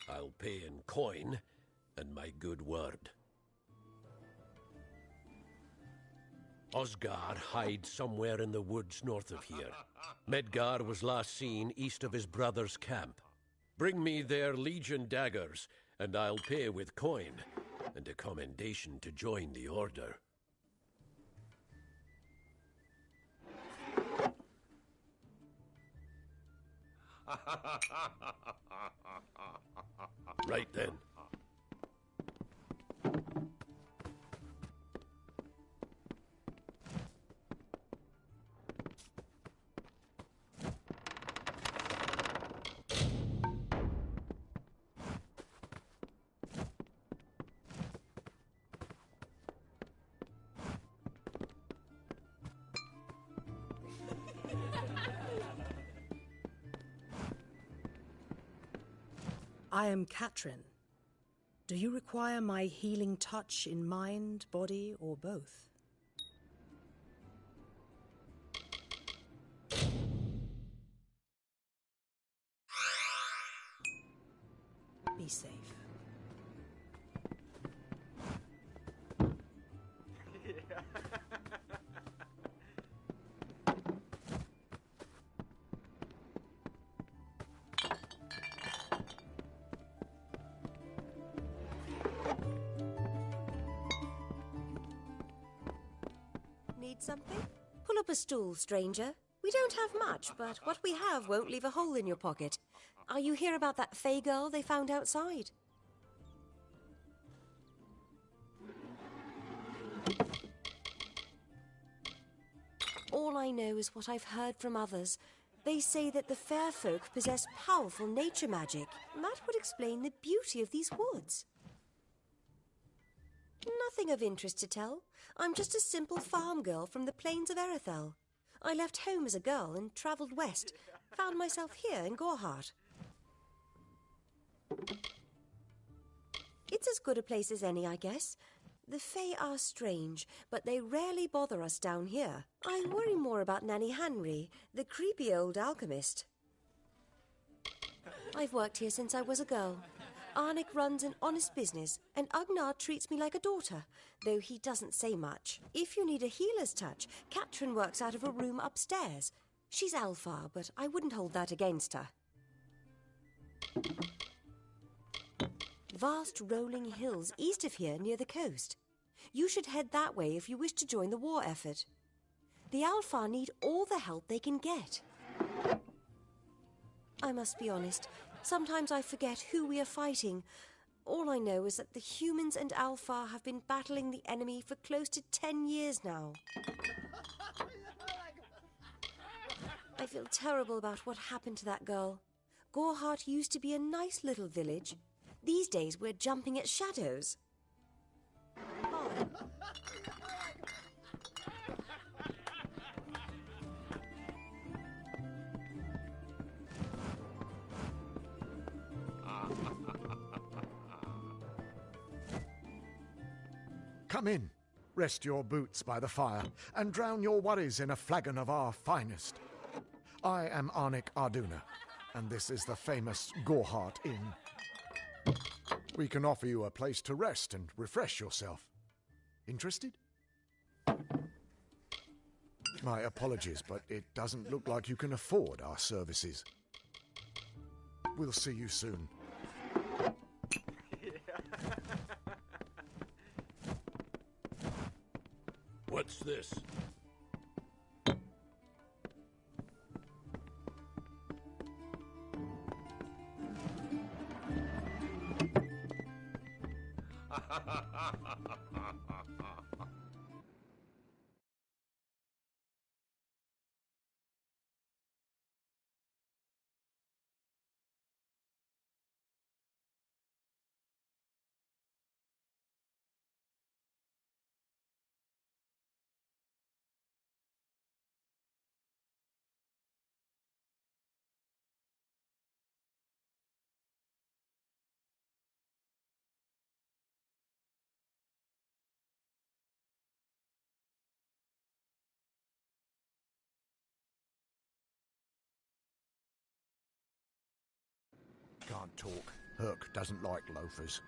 I'll pay in coin and my good word. Osgar hides somewhere in the woods north of here. Medgar was last seen east of his brother's camp. Bring me their Legion daggers, and I'll pay with coin, and a commendation to join the order. Right then. I am Katrin. Do you require my healing touch in mind, body, or both? Be safe. Need something? Pull up a stool, stranger. We don't have much, but what we have won't leave a hole in your pocket. Are you here about that Fey girl they found outside? All I know is what I've heard from others. They say that the fair folk possess powerful nature magic. That would explain the beauty of these woods. Nothing of interest to tell. I'm just a simple farm girl from the plains of Erethel. I left home as a girl and travelled west. Found myself here in Gorhart. It's as good a place as any, I guess. The Fae are strange, but they rarely bother us down here. I worry more about Nanny Henry, the creepy old alchemist. I've worked here since I was a girl. Arnik runs an honest business, and Agnar treats me like a daughter, though he doesn't say much. If you need a healer's touch, Katrin works out of a room upstairs. She's Alfar, but I wouldn't hold that against her. Vast rolling hills east of here near the coast. You should head that way if you wish to join the war effort. The Alfar need all the help they can get. I must be honest, sometimes I forget who we are fighting. All I know is that the humans and Alfar have been battling the enemy for close to 10 years now. I feel terrible about what happened to that girl. Gorhart used to be a nice little village. These days we're jumping at shadows. Come in, rest your boots by the fire, and drown your worries in a flagon of our finest. I am Arnik Arduna, and this is the famous Gorhart Inn. We can offer you a place to rest and refresh yourself. Interested? My apologies, but it doesn't look like you can afford our services. We'll see you soon. What's this? Can't talk. Herc doesn't like loafers.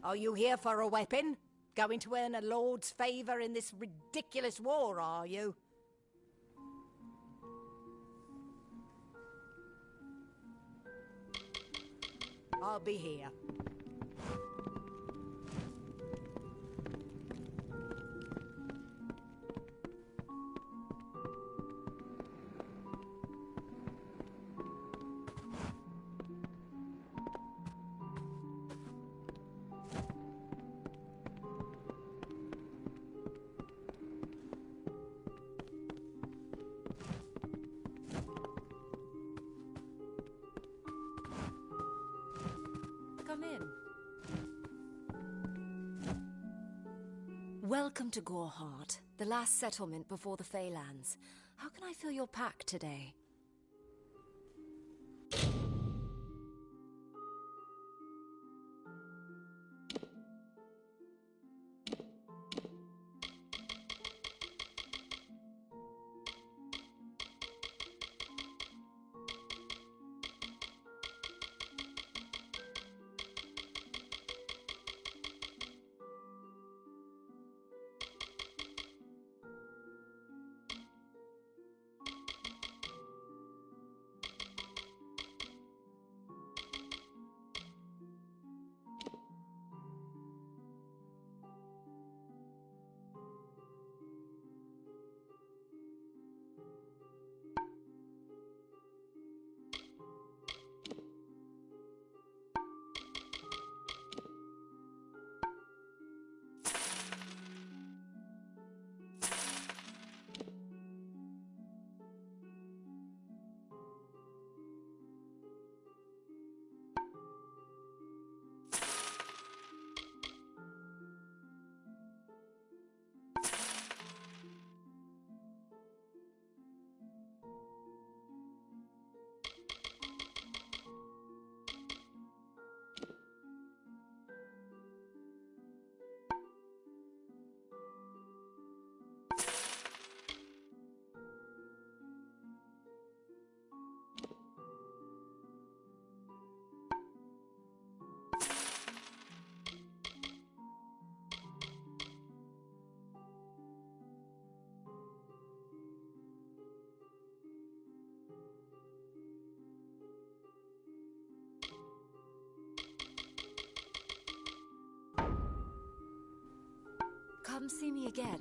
Are you here for a weapon? Going to earn a lord's favour in this ridiculous war, are you? I'll be here. Come in. Welcome to Goreheart, the last settlement before the Feylands. How can I fill your pack today? come see me again.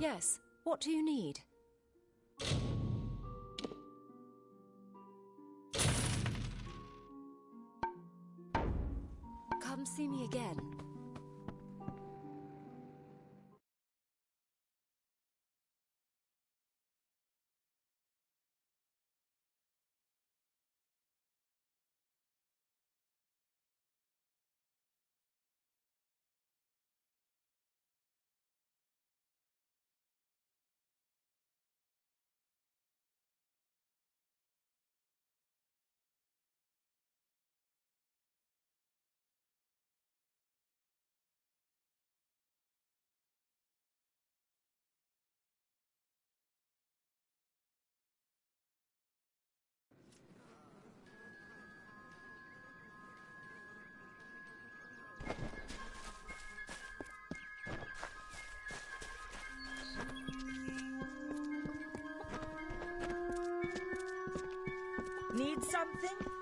Yes, what do you need? Come see me again. Need something?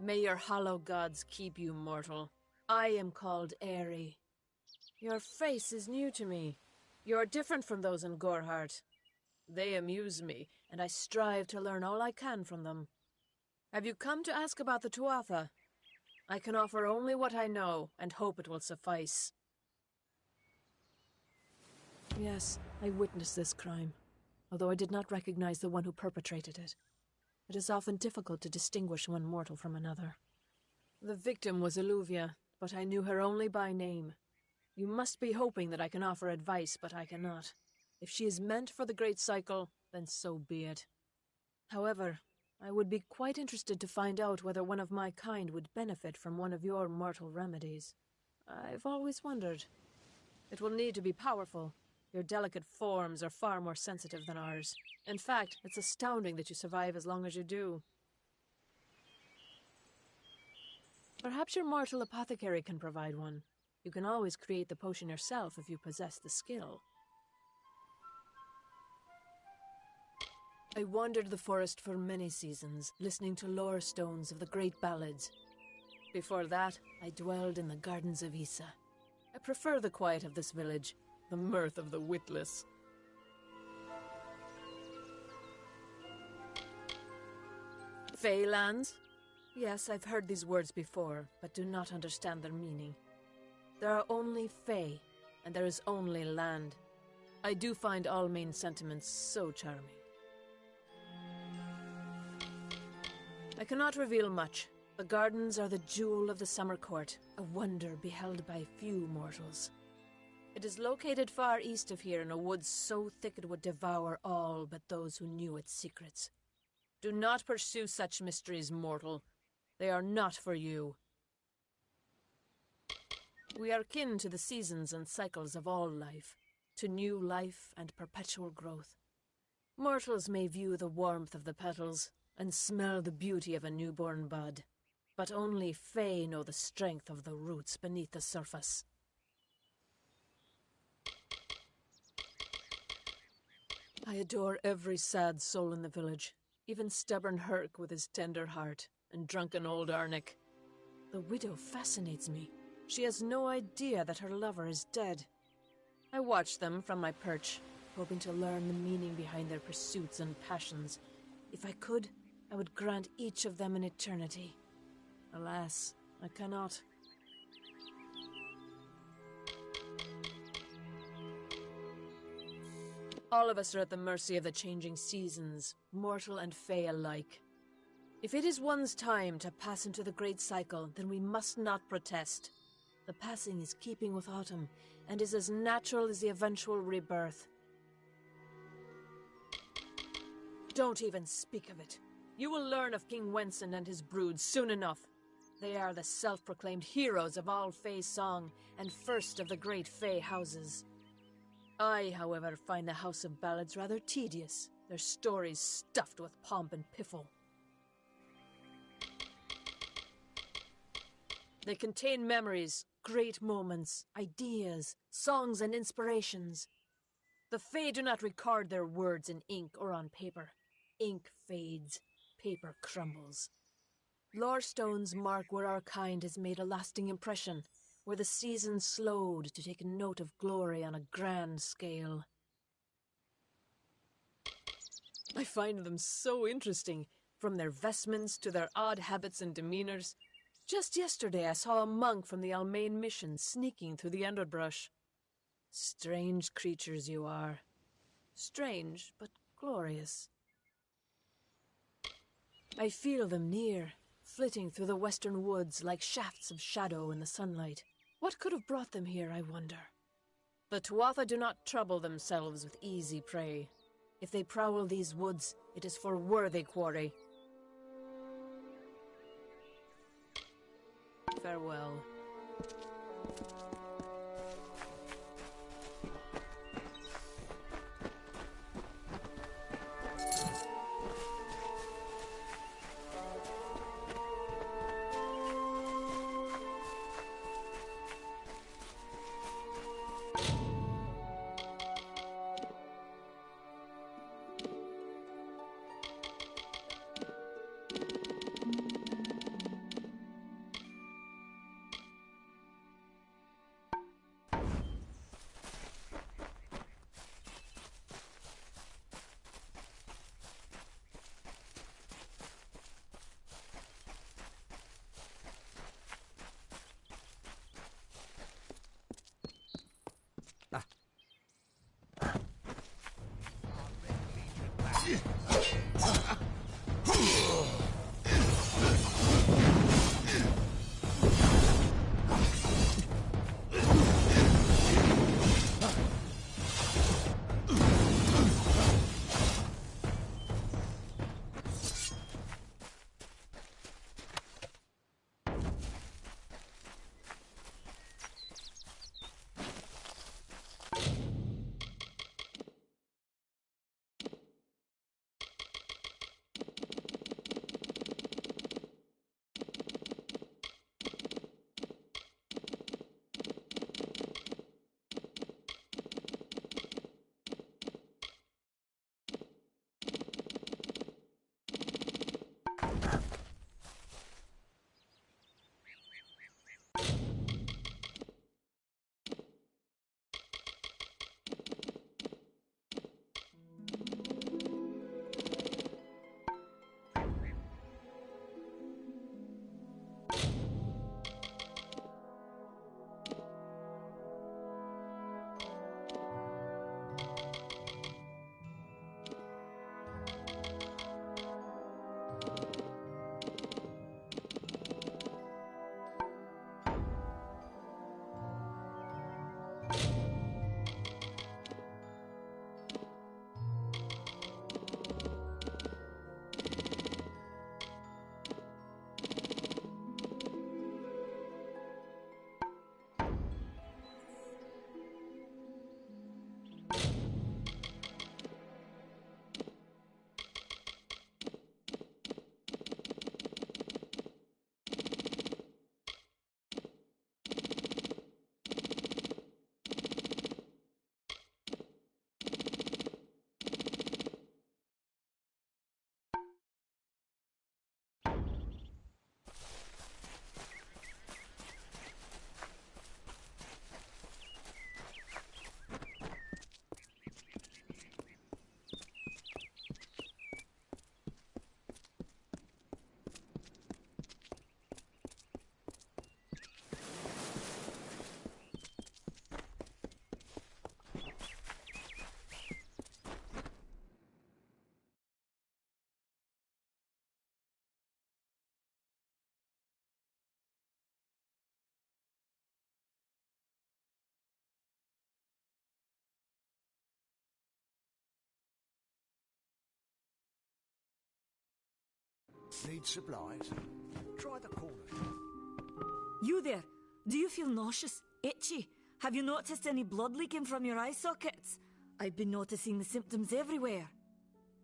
May your hollow gods keep you, mortal. I am called Aerie. Your face is new to me. You're different from those in Gorhart. They amuse me, and I strive to learn all I can from them. Have you come to ask about the Tuatha? I can offer only what I know, and hope it will suffice. Yes, I witnessed this crime, although I did not recognize the one who perpetrated it. It is often difficult to distinguish one mortal from another. The victim was Illuvia, but I knew her only by name. You must be hoping that I can offer advice, but I cannot. If she is meant for the Great Cycle, then so be it. However, I would be quite interested to find out whether one of my kind would benefit from one of your mortal remedies. I've always wondered. It will need to be powerful. Your delicate forms are far more sensitive than ours. In fact, it's astounding that you survive as long as you do. Perhaps your mortal apothecary can provide one. You can always create the potion yourself if you possess the skill. I wandered the forest for many seasons, listening to lore stones of the great ballads. Before that, I dwelled in the gardens of Issa. I prefer the quiet of this village, the mirth of the witless. Feylands? Yes, I've heard these words before, but do not understand their meaning. There are only Fae, and there is only land. I do find Almain sentiments so charming. I cannot reveal much. The gardens are the jewel of the summer court, a wonder beheld by few mortals. It is located far east of here in a wood so thick it would devour all but those who knew its secrets. Do not pursue such mysteries, mortal. They are not for you. We are kin to the seasons and cycles of all life, to new life and perpetual growth. Mortals may view the warmth of the petals and smell the beauty of a newborn bud, but only Fae know the strength of the roots beneath the surface. I adore every sad soul in the village, even stubborn Herc with his tender heart, and drunken old Arnick. The widow fascinates me. She has no idea that her lover is dead. I watch them from my perch, hoping to learn the meaning behind their pursuits and passions. If I could, I would grant each of them an eternity. Alas, I cannot. All of us are at the mercy of the changing seasons, mortal and Fae alike. If it is one's time to pass into the great cycle, then we must not protest. The passing is keeping with autumn, and is as natural as the eventual rebirth. Don't even speak of it. You will learn of King Wenson and his brood soon enough. They are the self-proclaimed heroes of all Fae song, and first of the great Fae houses. I, however, find the House of Ballads rather tedious, their stories stuffed with pomp and piffle. They contain memories, great moments, ideas, songs and inspirations. The Fae do not record their words in ink or on paper. Ink fades, paper crumbles. Lore stones mark where our kind has made a lasting impression, where the seasons slowed to take note of glory on a grand scale. I find them so interesting, from their vestments to their odd habits and demeanors. Just yesterday I saw a monk from the Almain mission sneaking through the underbrush. Strange creatures you are. Strange, but glorious. I feel them near, flitting through the western woods like shafts of shadow in the sunlight. What could have brought them here, I wonder? The Tuatha do not trouble themselves with easy prey. If they prowl these woods, it is for worthy quarry. Farewell. Need supplies? Try the corner shop. You there? Do you feel nauseous? Itchy? Have you noticed any blood leaking from your eye sockets? I've been noticing the symptoms everywhere.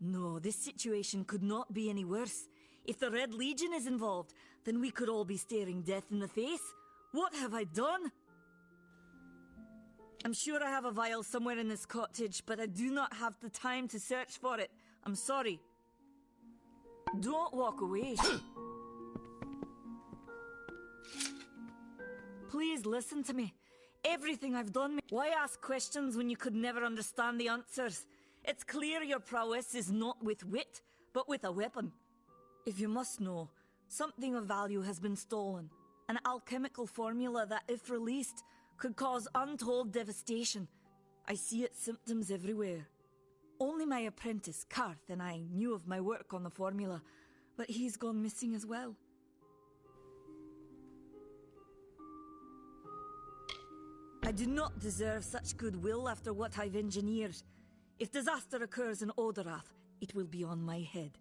No, this situation could not be any worse. If the Red Legion is involved, then we could all be staring death in the face. What have I done? I'm sure I have a vial somewhere in this cottage, but I do not have the time to search for it. I'm sorry. Don't walk away. Please listen to me. Everything I've done... Why ask questions when you could never understand the answers? It's clear your prowess is not with wit, but with a weapon. If you must know, something of value has been stolen. An alchemical formula that, if released, could cause untold devastation. I see its symptoms everywhere. Only my apprentice, Karth, and I knew of my work on the formula, but he's gone missing as well. I do not deserve such goodwill after what I've engineered. If disaster occurs in Odorath, it will be on my head.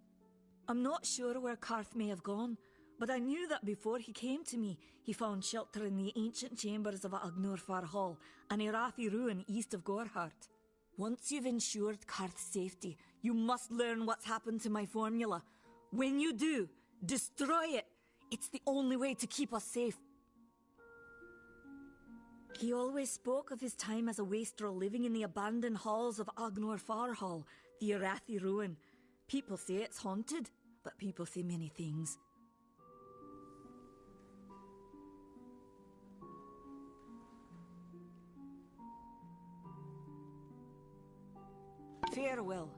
I'm not sure where Karth may have gone, but I knew that before he came to me, he found shelter in the ancient chambers of Agnurfar Hall, an Irathi ruin east of Gorhart. Once you've ensured Karth's safety, you must learn what's happened to my formula. When you do, destroy it. It's the only way to keep us safe. He always spoke of his time as a wastrel living in the abandoned halls of Agnurfar Hall, the Irathi ruin. People say it's haunted, but people say many things. Farewell.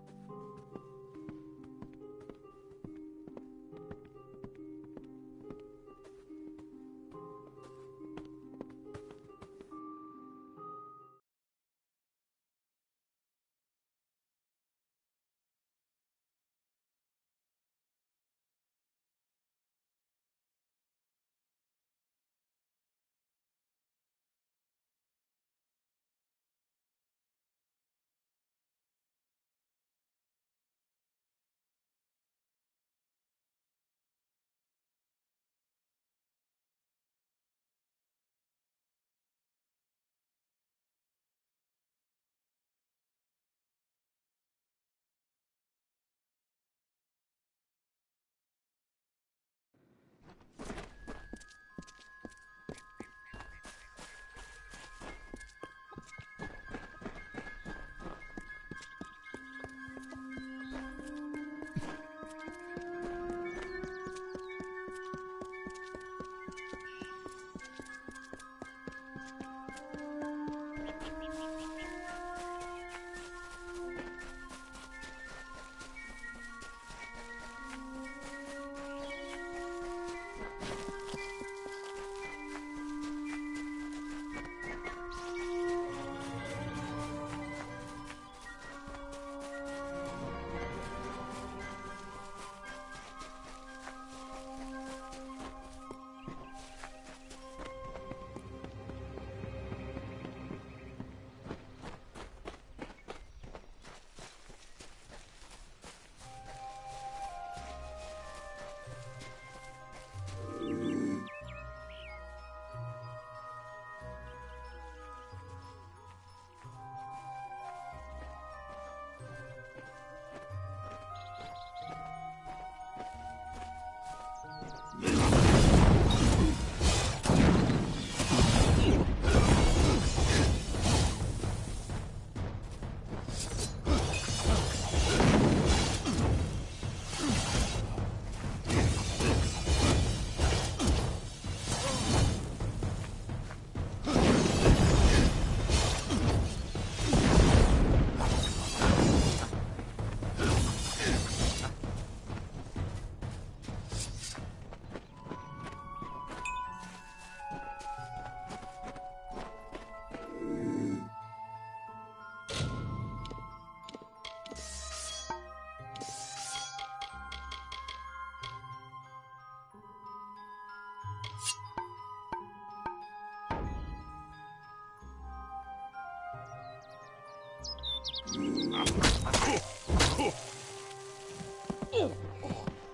Ugh.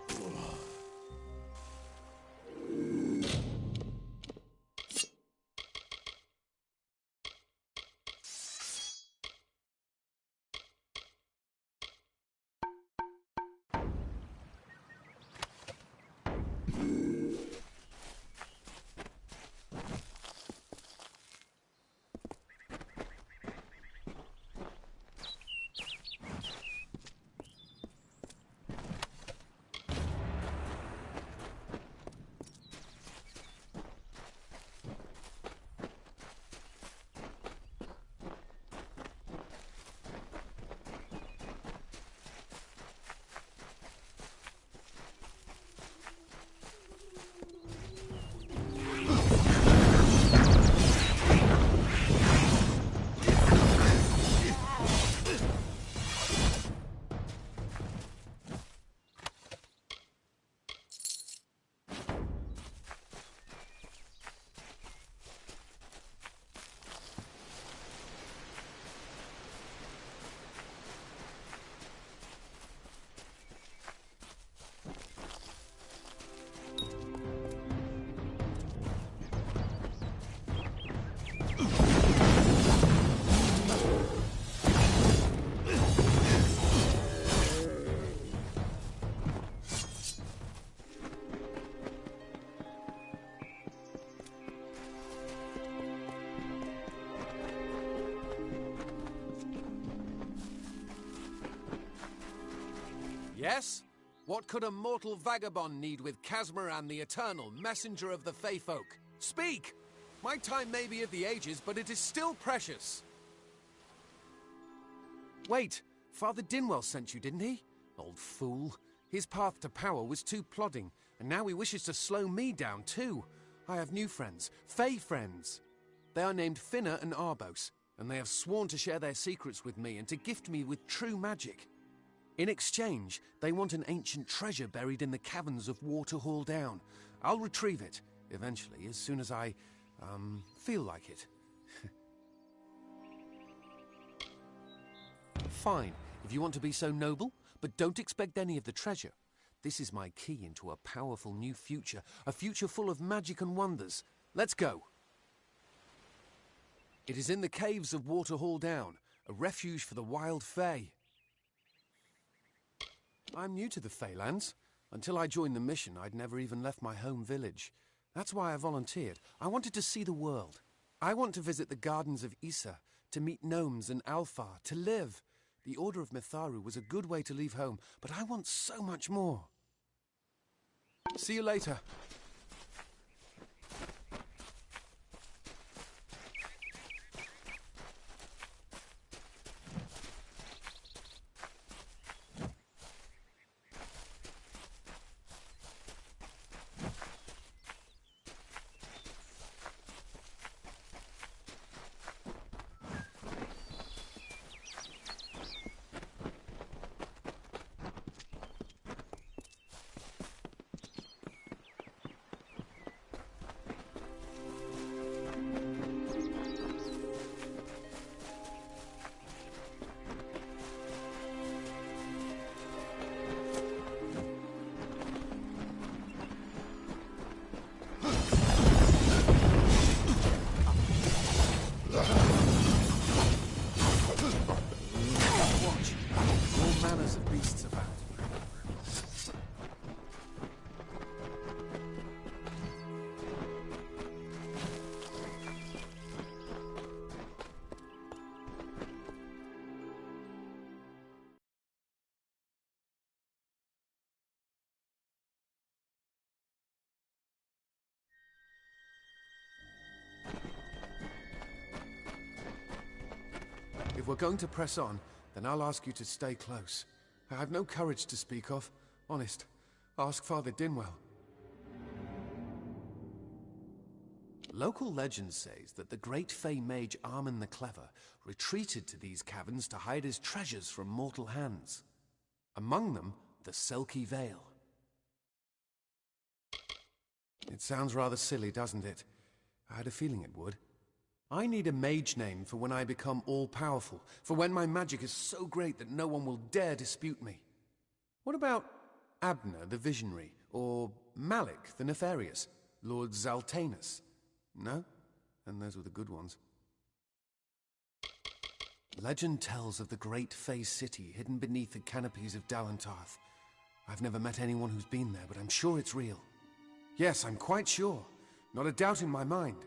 'Tis Yes? What could a mortal vagabond need with Casmaran the Eternal, messenger of the Fey folk? Speak! My time may be of the ages, but it is still precious. Wait, Father Dinwell sent you, didn't he? Old fool. His path to power was too plodding, and now he wishes to slow me down too. I have new friends, Fey friends. They are named Finna and Arbos, and they have sworn to share their secrets with me and to gift me with true magic. In exchange, they want an ancient treasure buried in the caverns of Waterhall Down. I'll retrieve it, eventually, as soon as I, feel like it. Fine, if you want to be so noble, but don't expect any of the treasure. This is my key into a powerful new future, a future full of magic and wonders. Let's go. It is in the caves of Waterhall Down, a refuge for the wild Fey. I'm new to the Feylands. Until I joined the mission, I'd never even left my home village. That's why I volunteered. I wanted to see the world. I want to visit the gardens of Issa, to meet gnomes and Alfar, to live. The Order of Mitharu was a good way to leave home, but I want so much more. See you later. If we're going to press on, then I'll ask you to stay close. I have no courage to speak of. Honest. Ask Father Dinwell. Local legend says that the great Fey mage Armin the Clever retreated to these caverns to hide his treasures from mortal hands. Among them, the Selkie Vale. It sounds rather silly, doesn't it? I had a feeling it would. I need a mage name for when I become all-powerful, for when my magic is so great that no one will dare dispute me. What about Abner the Visionary, or Malik the Nefarious, Lord Zaltanus? No? Then those were the good ones. Legend tells of the great Fey city hidden beneath the canopies of Dalentarth. I've never met anyone who's been there, but I'm sure it's real. Yes, I'm quite sure. Not a doubt in my mind.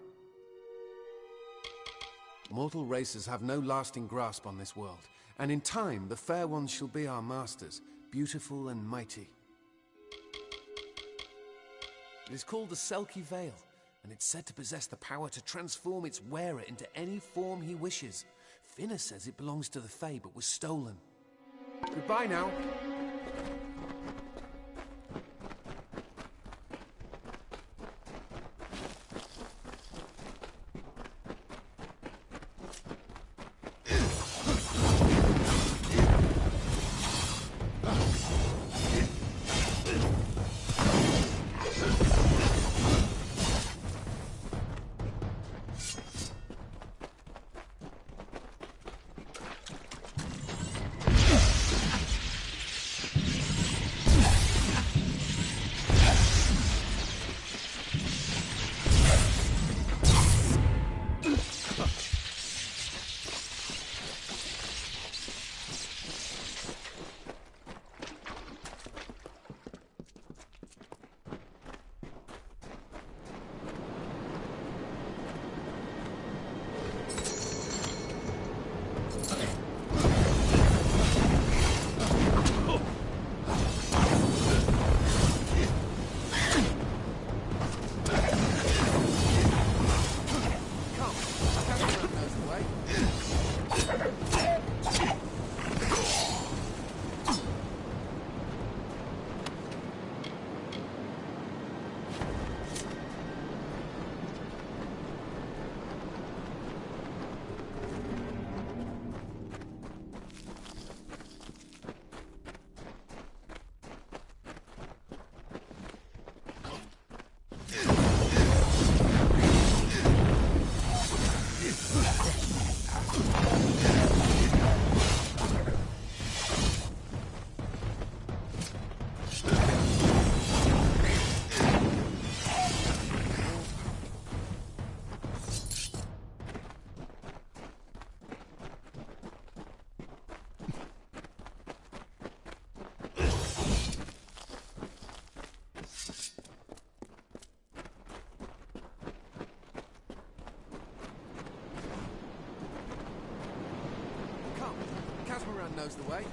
Mortal races have no lasting grasp on this world, and in time the fair ones shall be our masters, beautiful and mighty. It is called the Selkie Vale, and it's said to possess the power to transform its wearer into any form he wishes. Finna says it belongs to the Fae, but was stolen. Goodbye now. man knows the way.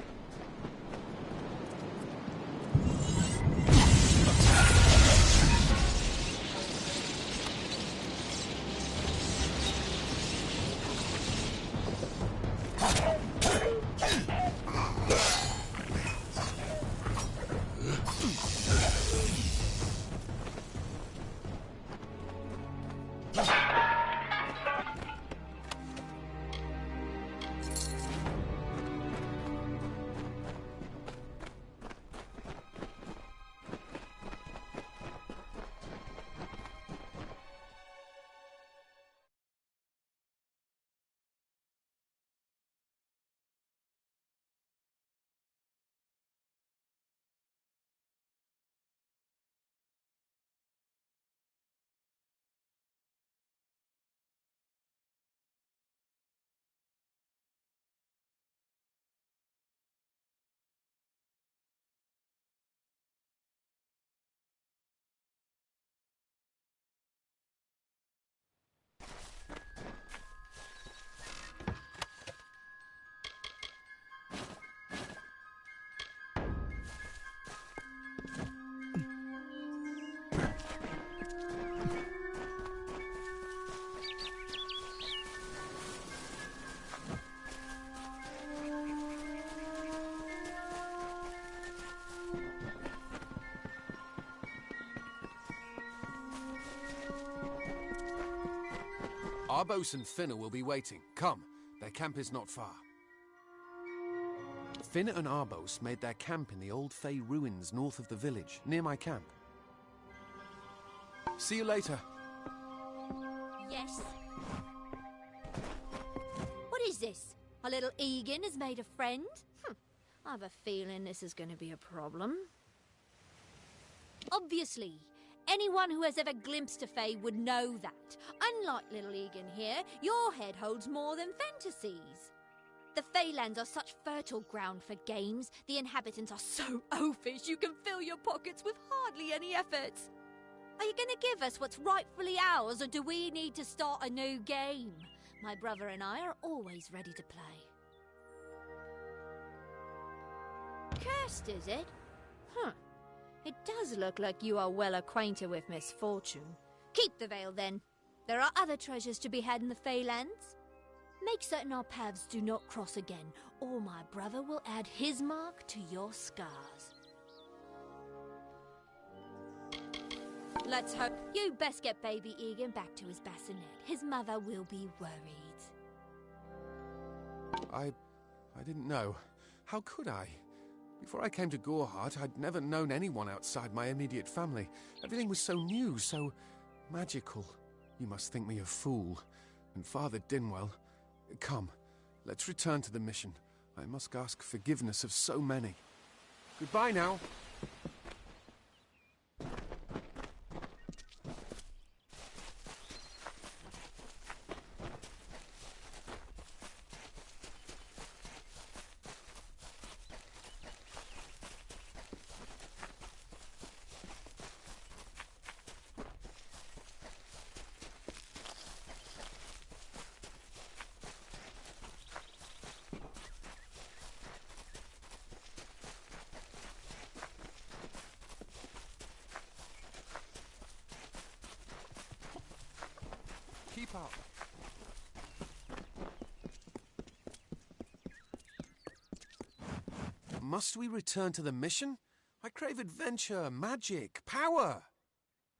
Arbos and Finna will be waiting. Come, their camp is not far. Finna and Arbos made their camp in the old Fey ruins north of the village, near my camp. See you later. Yes? What is this? Our little Egan has made a friend? I have a feeling this is going to be a problem. Obviously, anyone who has ever glimpsed a Fae would know that. Unlike little Egan here, your head holds more than fantasies. The Feylands are such fertile ground for games. The inhabitants are so oafish you can fill your pockets with hardly any effort. Are you going to give us what's rightfully ours, or do we need to start a new game? My brother and I are always ready to play. Cursed, is it? It does look like you are well acquainted with misfortune. Keep the veil, then. There are other treasures to be had in the Feylands. Make certain our paths do not cross again, or my brother will add his mark to your scars. Let's hope. You best get baby Egan back to his bassinet. His mother will be worried. I didn't know. How could I? Before I came to Gorehart, I'd never known anyone outside my immediate family. Everything was so new, so magical. You must think me a fool. And Father Dinwell... Come, let's return to the mission. I must ask forgiveness of so many. Goodbye now. Keep up. Must we return to the mission? I crave adventure, magic, power.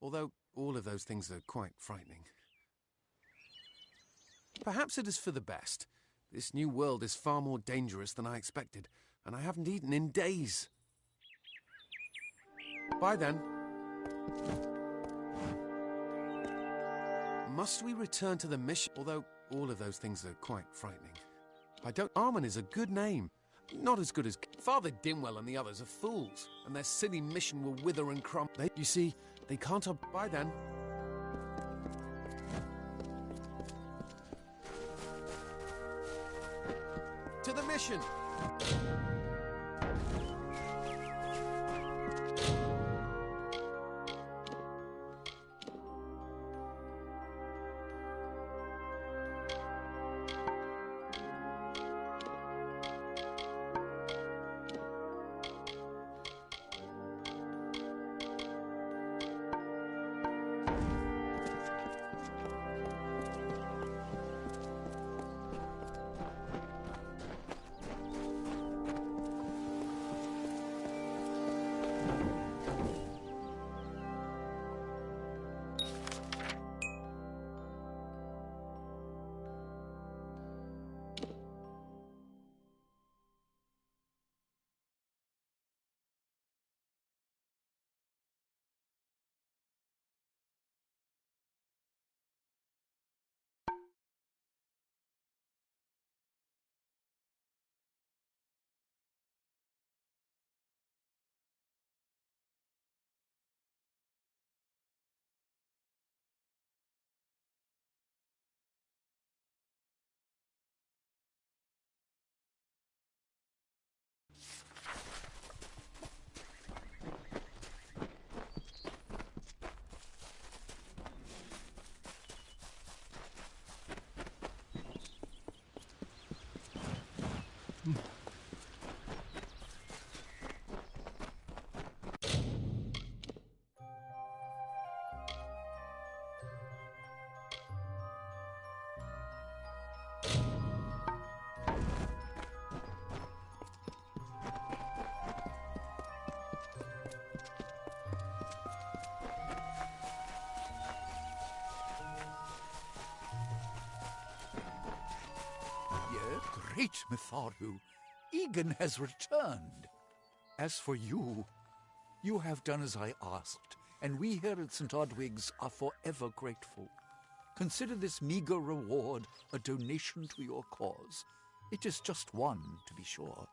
Although all of those things are quite frightening. Perhaps it is for the best. This new world is far more dangerous than I expected, and I haven't eaten in days. Bye then. Must we return to the mission? Although all of those things are quite frightening. Armon is a good name. Not as good as... Father Dinwell and the others are fools, and their silly mission will wither and crumble. You see, they can't... Bye then. To the mission! Great Mitharu, Egan has returned. As for you, you have done as I asked, and we here at St. Odwig's are forever grateful. Consider this meager reward a donation to your cause. It is just one, to be sure.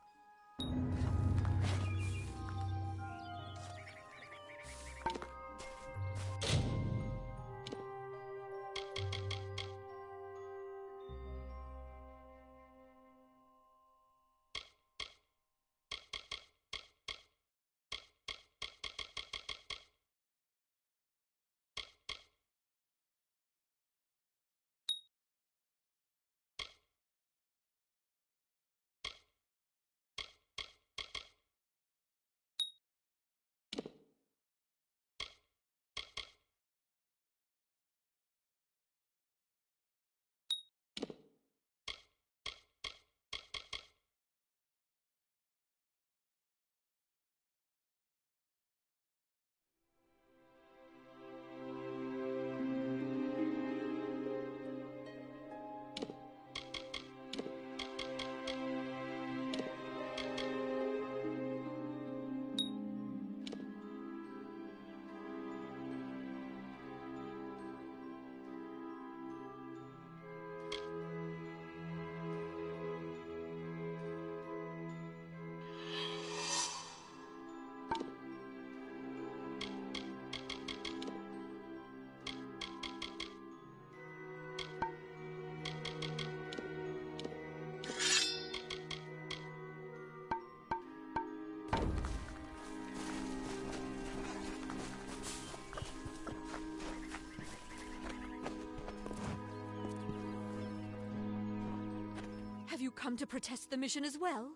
Have you come to protest the mission as well?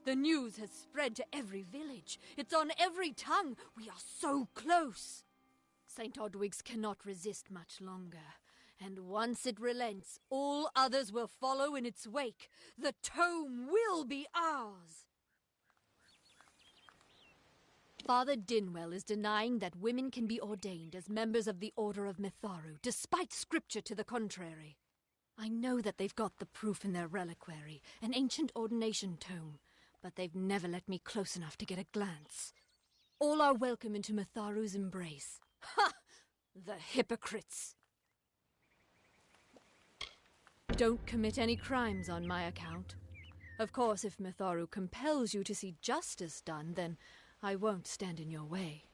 The news has spread to every village. It's on every tongue. We are so close. St. Odwig's cannot resist much longer. And once it relents, all others will follow in its wake. The tome will be ours. Father Dinwell is denying that women can be ordained as members of the Order of Mitharu, despite scripture to the contrary. I know that they've got the proof in their reliquary, an ancient ordination tome, but they've never let me close enough to get a glance. All are welcome into Mitharu's embrace. Ha! The hypocrites! Don't commit any crimes on my account. Of course, if Mitharu compels you to see justice done, then I won't stand in your way.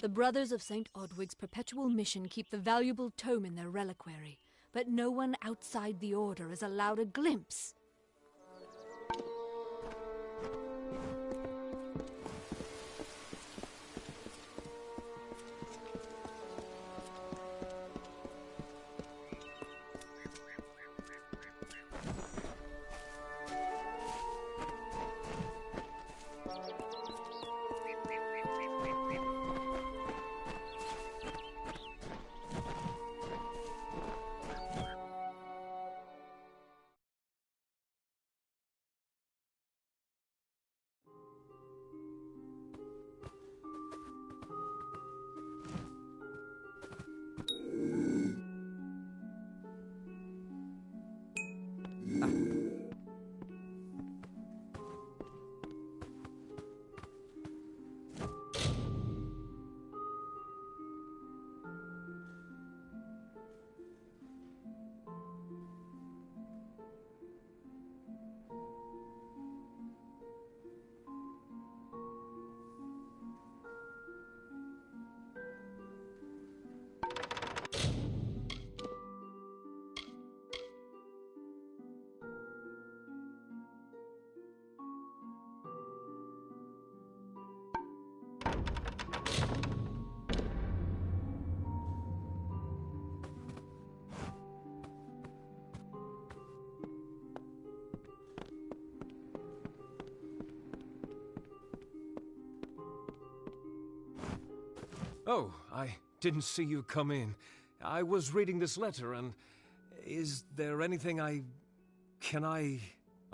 The Brothers of St. Odwig's perpetual mission keep the valuable tome in their reliquary, but no one outside the Order is allowed a glimpse. Oh, I didn't see you come in. I was reading this letter, and is there anything Can I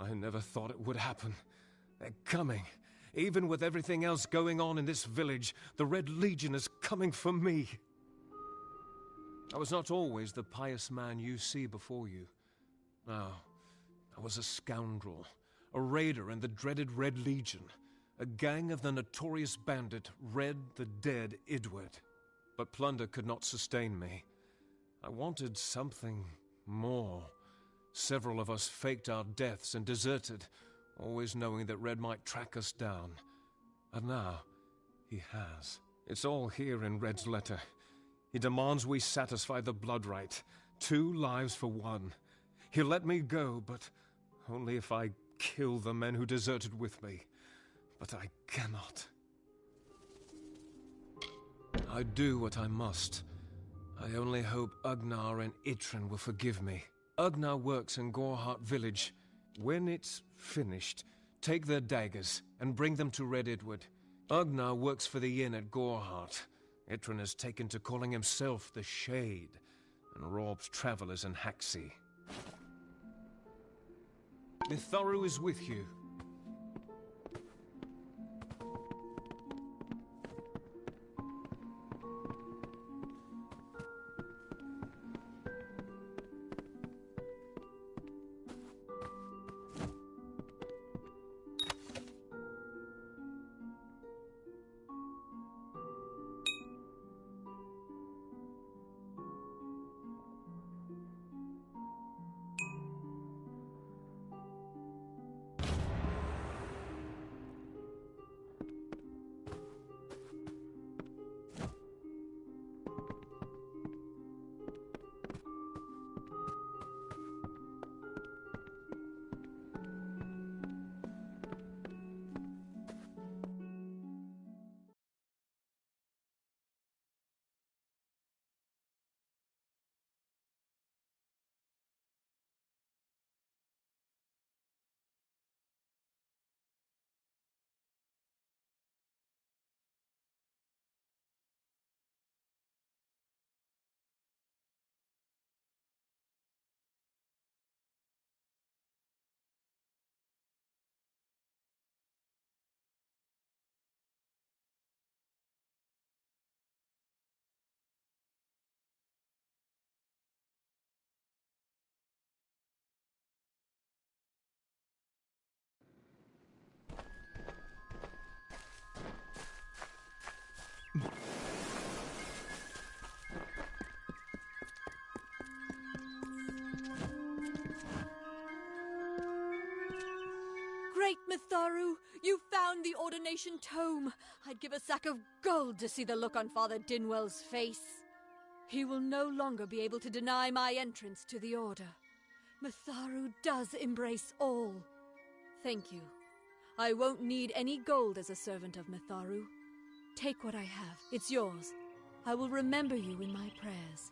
I never thought it would happen. They're coming. Even with everything else going on in this village, the Red Legion is coming for me. I was not always the pious man you see before you. No, I was a scoundrel, a raider in the dreaded Red Legion, a gang of the notorious bandit Red the Dead Edward. But plunder could not sustain me. I wanted something more. Several of us faked our deaths and deserted, always knowing that Red might track us down. And now, he has. It's all here in Red's letter. He demands we satisfy the blood rite. 2 lives for 1. He'll let me go, but only if I kill the men who deserted with me. But I cannot. I do what I must. I only hope Ugnar and Itrin will forgive me. Ugnar works in Gorhart village. When it's finished, take their daggers and bring them to Red Edward. Ugnar works for the inn at Gorhart. Itrin has taken to calling himself the Shade and robs travelers in Haxi. Mitharu is with you. Great Mitharu, you found the ordination tome. I'd give a sack of gold to see the look on Father Dinwell's face. He will no longer be able to deny my entrance to the Order. Mitharu does embrace all. Thank you. I won't need any gold as a servant of Mitharu. Take what I have. It's yours. I will remember you in my prayers.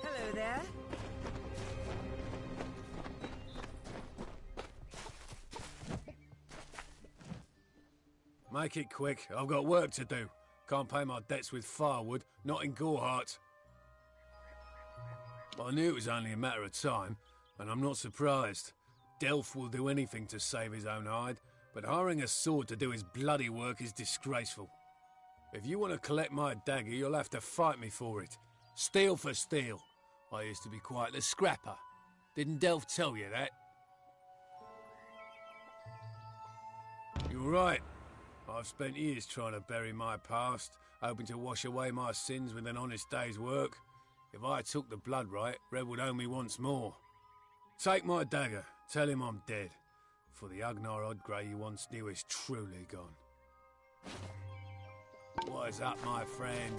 Hello there. Make it quick. I've got work to do. Can't pay my debts with firewood, not in Gorhart. I knew it was only a matter of time, and I'm not surprised. Delph will do anything to save his own hide, but hiring a sword to do his bloody work is disgraceful. If you want to collect my dagger, you'll have to fight me for it. Steel for steel. I used to be quite the scrapper. Didn't Delph tell you that? You're right. I've spent years trying to bury my past, hoping to wash away my sins with an honest day's work. If I took the blood right, Red would owe me once more. Take my dagger, tell him I'm dead, for the Ugnar Odgrey you once knew is truly gone. What is up, my friend?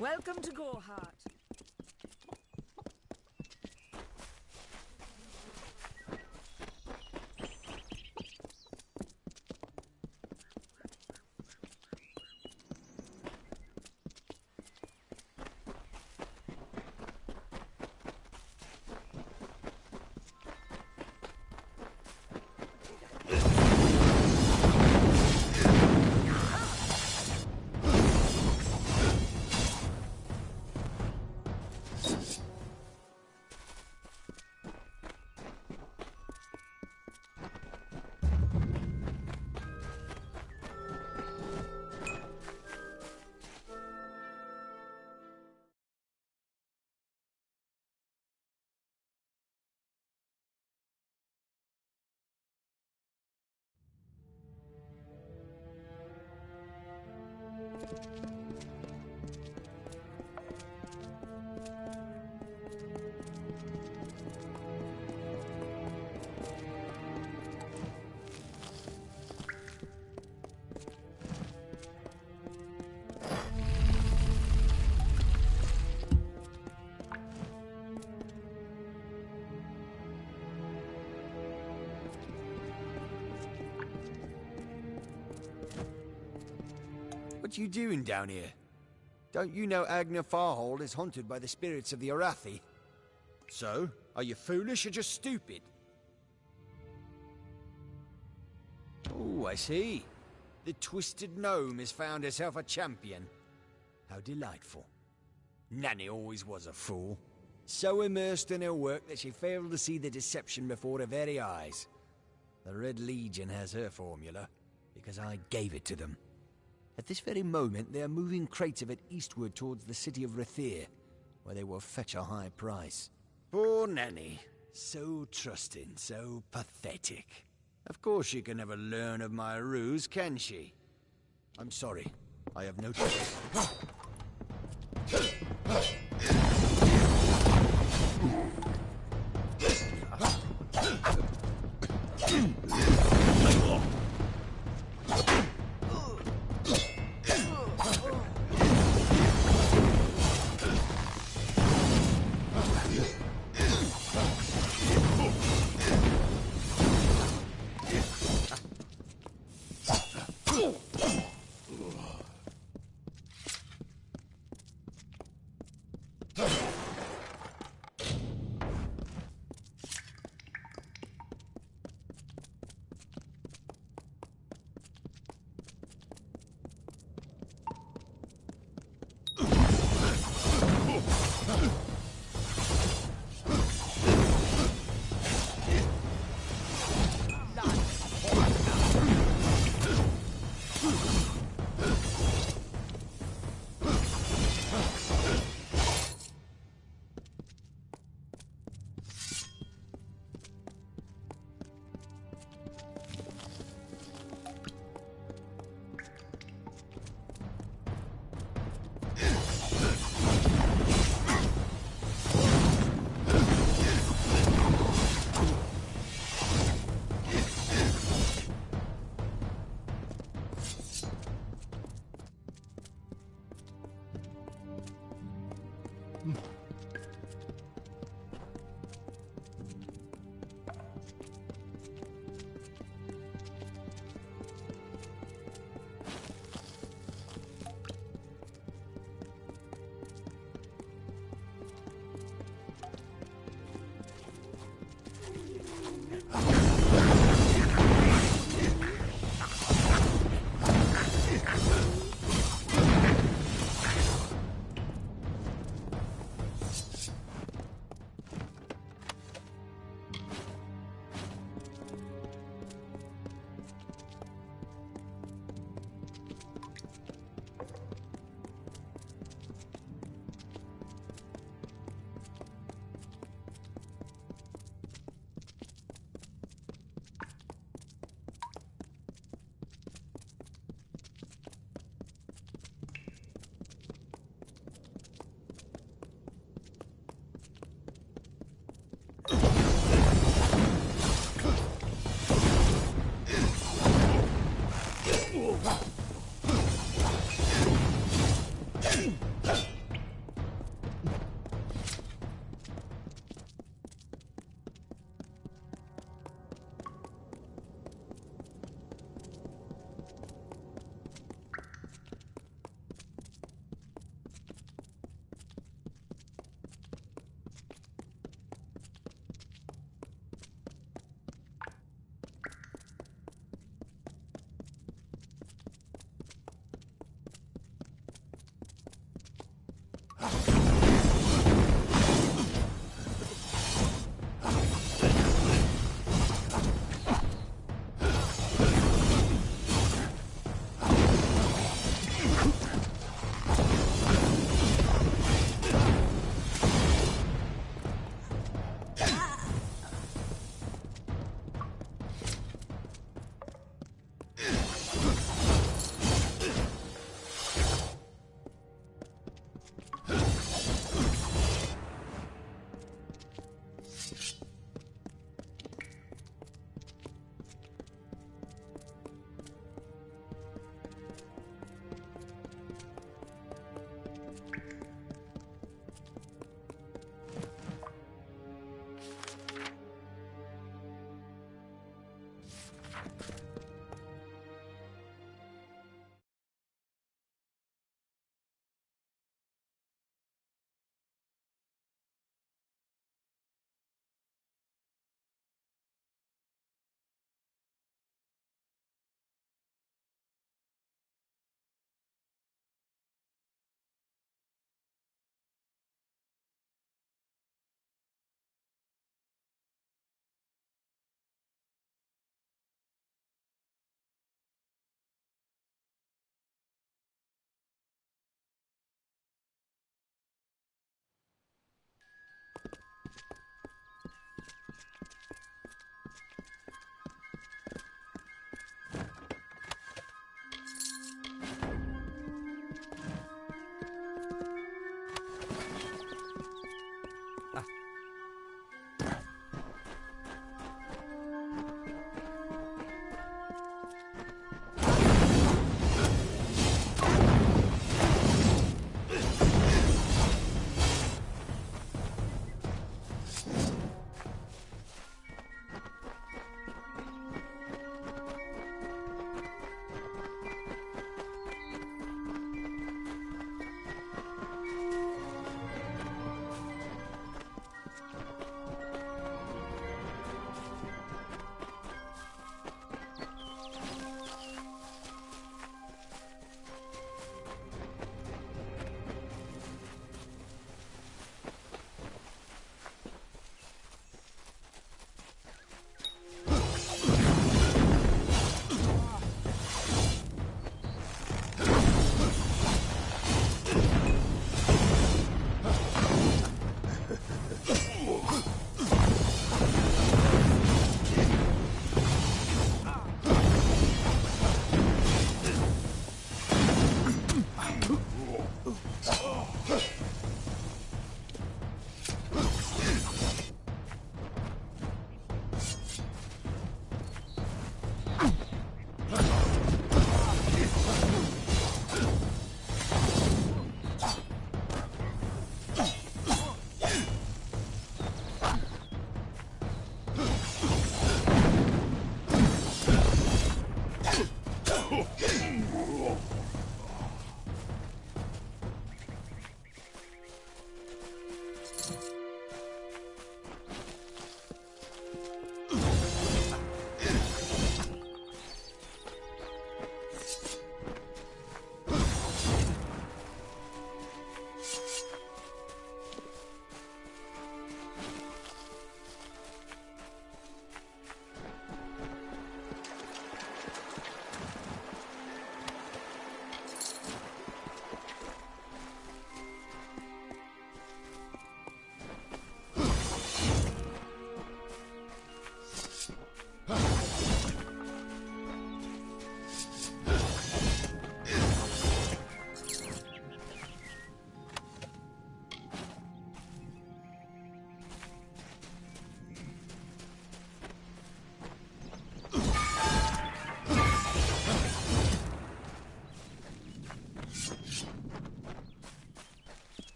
Welcome to Goreheart. What you doing down here? Don't you know Agna Farhold is haunted by the spirits of the Arathi? So, are you foolish or just stupid? Oh, I see. The Twisted Gnome has found herself a champion. How delightful. Nanny always was a fool. So immersed in her work that she failed to see the deception before her very eyes. The Red Legion has her formula, because I gave it to them. At this very moment, they are moving crates of it eastward towards the city of Rathir, where they will fetch a high price. Poor Nanny. So trusting, so pathetic. Of course she can never learn of my ruse, can she? I'm sorry. I have no choice.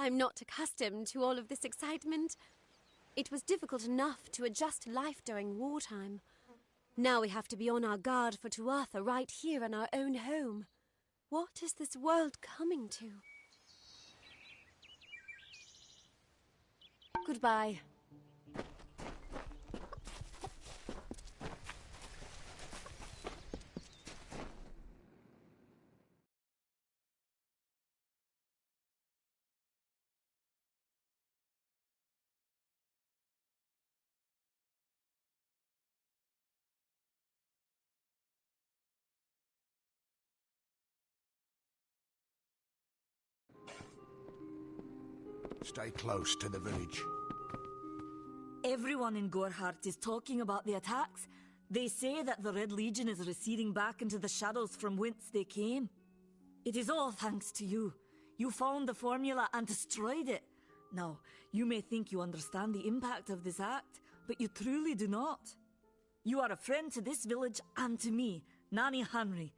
I'm not accustomed to all of this excitement. It was difficult enough to adjust to life during wartime. Now we have to be on our guard for Tuatha right here in our own home. What is this world coming to? Goodbye. Stay close to the village. Everyone in Gorhart is talking about the attacks. They say that the Red Legion is receding back into the shadows from whence they came. It is all thanks to you. You found the formula and destroyed it. Now, you may think you understand the impact of this act, but you truly do not. You are a friend to this village and to me, Nanny Henry.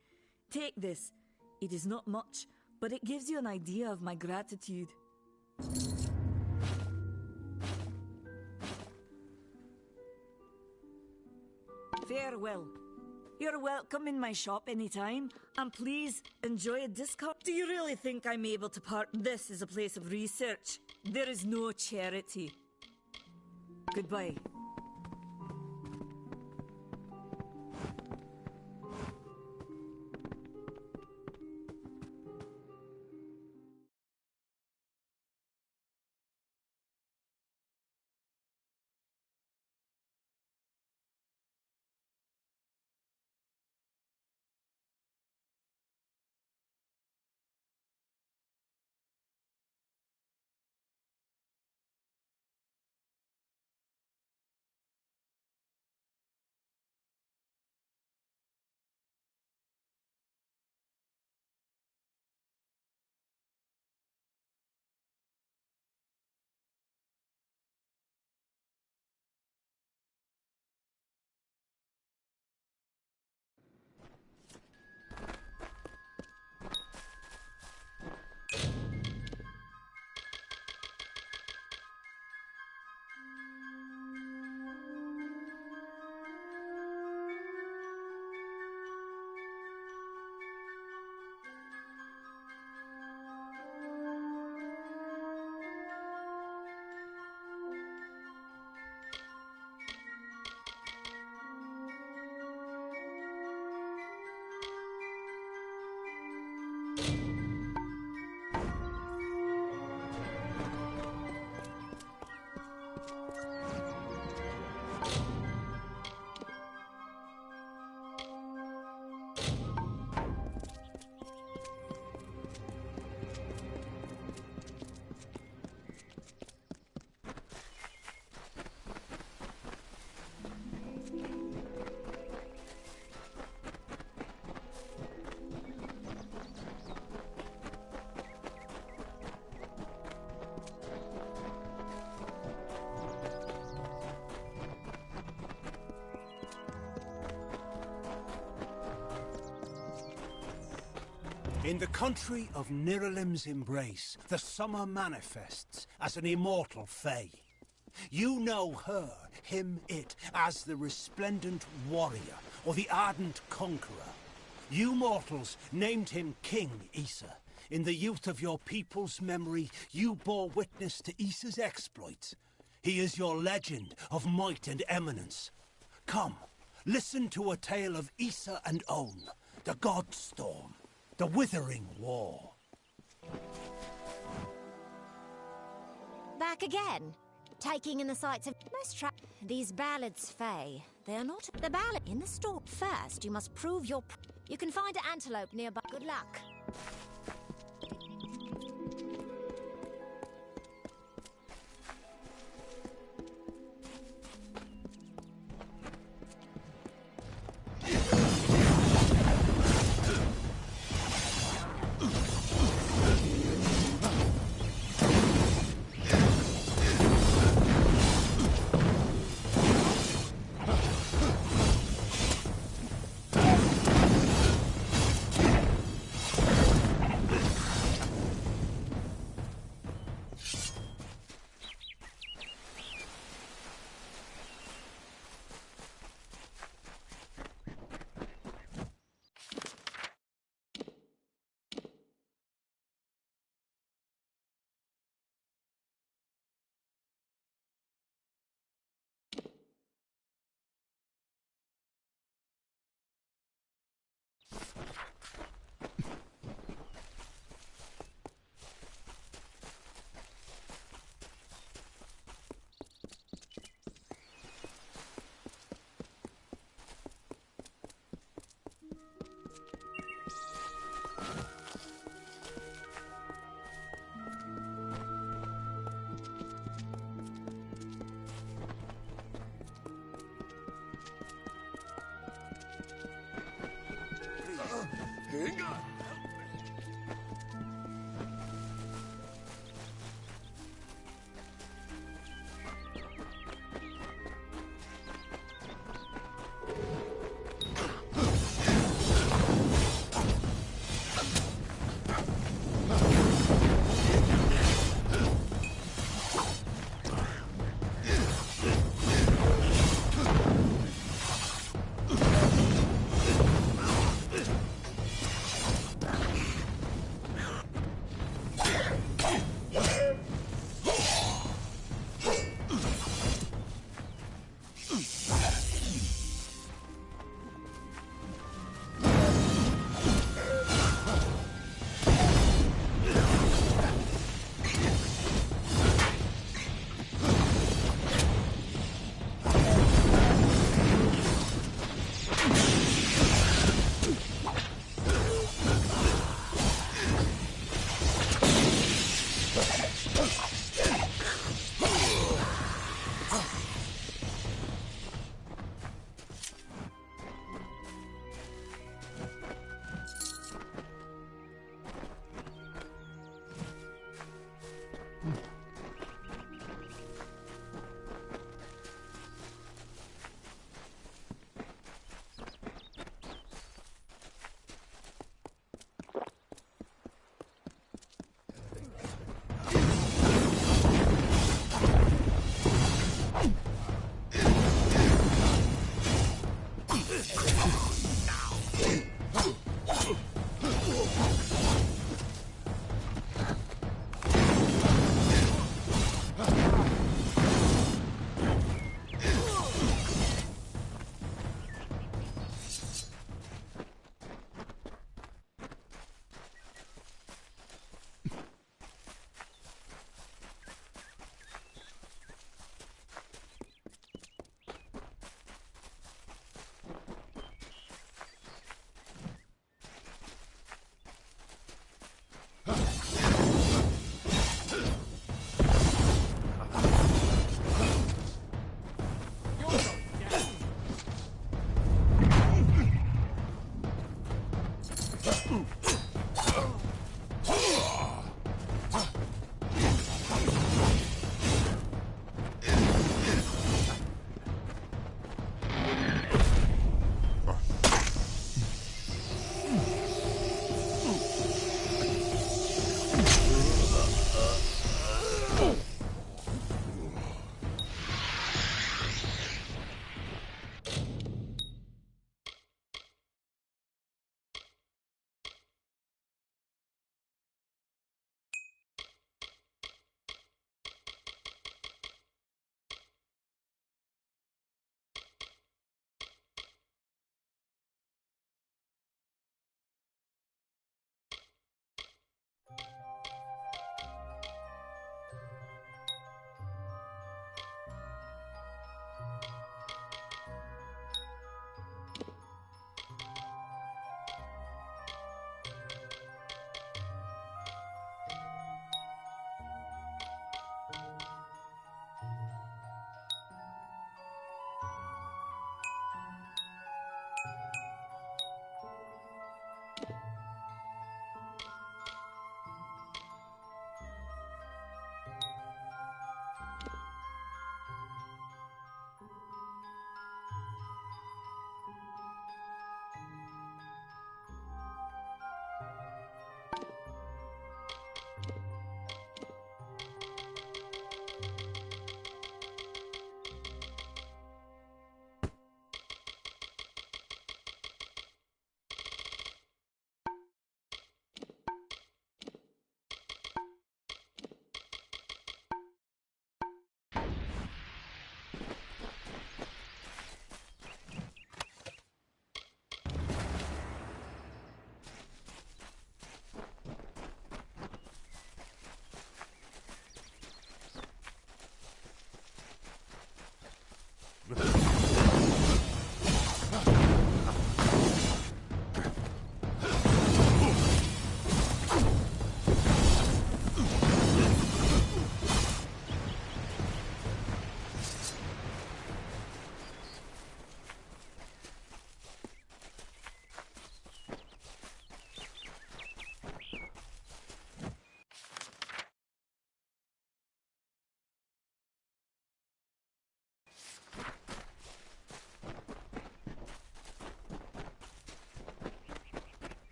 Take this. It is not much, but it gives you an idea of my gratitude. Farewell. You're welcome in my shop anytime, and please enjoy a discount. Do you really think I'm able to park this as a place of research? There is no charity. Goodbye. In the country of Niralim's embrace, the summer manifests as an immortal fae. You know her, him, it, as the resplendent warrior, or the ardent conqueror. You mortals named him King Issa. In the youth of your people's memory, you bore witness to Issa's exploits. He is your legend of might and eminence. Come, listen to a tale of Issa and On, the God Storm. The Withering War. Back again. Taking in the sights of most these ballads, Faye. They are not the ballad in the store. First, you must prove your. You can find an antelope nearby. Good luck.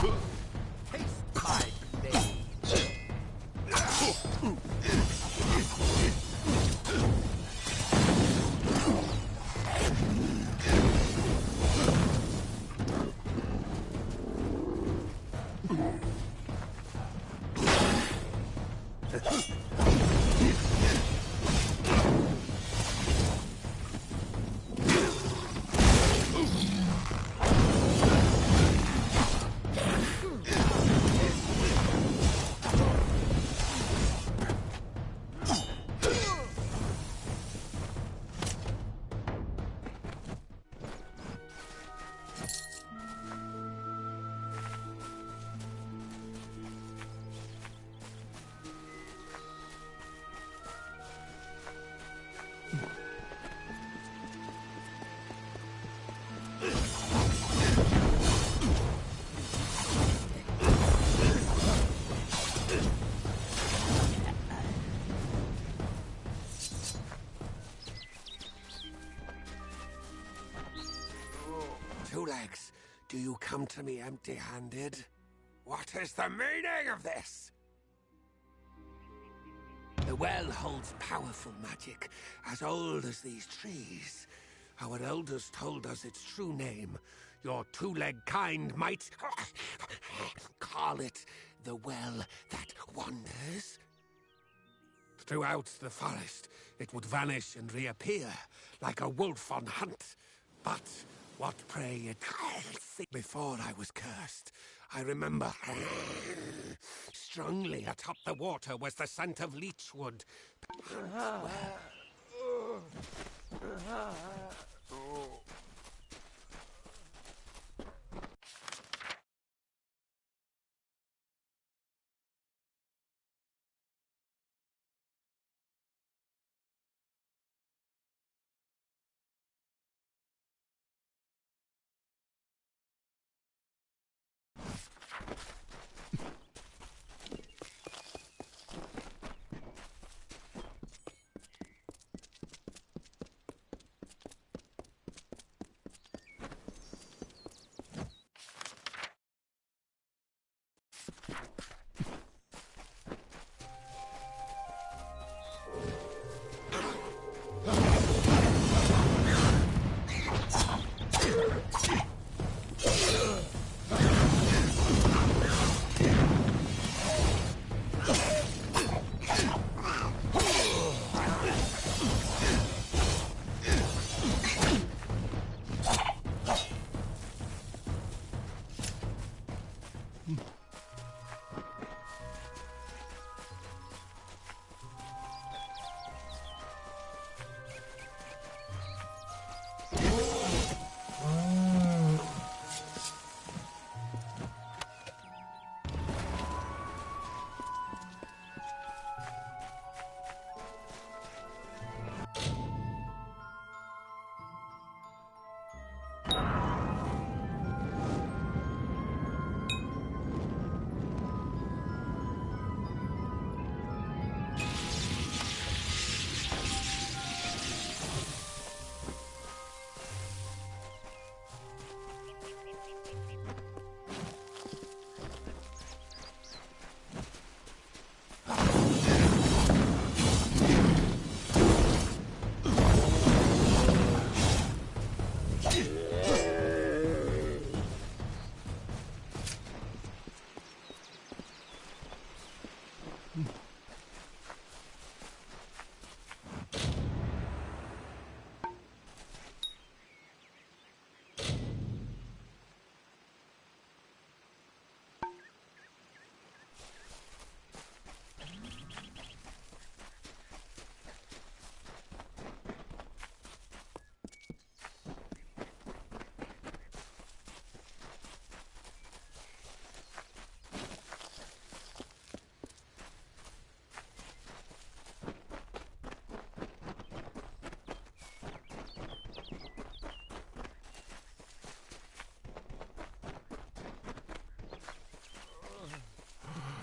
Taste my blade. Two Legs, do you come to me empty-handed? What is the meaning of this? The well holds powerful magic, as old as these trees. Our elders told us its true name. Your two-leg kind might call it the Well That Wanders. Throughout the forest, it would vanish and reappear, like a wolf on hunt. But what prey it before I was cursed. I remember strongly atop the water was the scent of leechwood.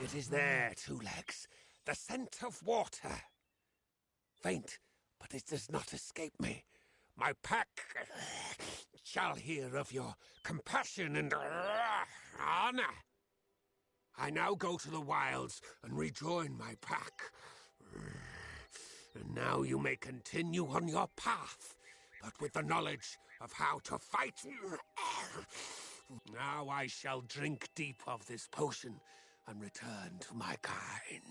It is there, Two Legs. The scent of water. Faint, but it does not escape me. My pack shall hear of your compassion and honor. I now go to the wilds and rejoin my pack. And now you may continue on your path, but with the knowledge of how to fight. Now I shall drink deep of this potion and return to my kind.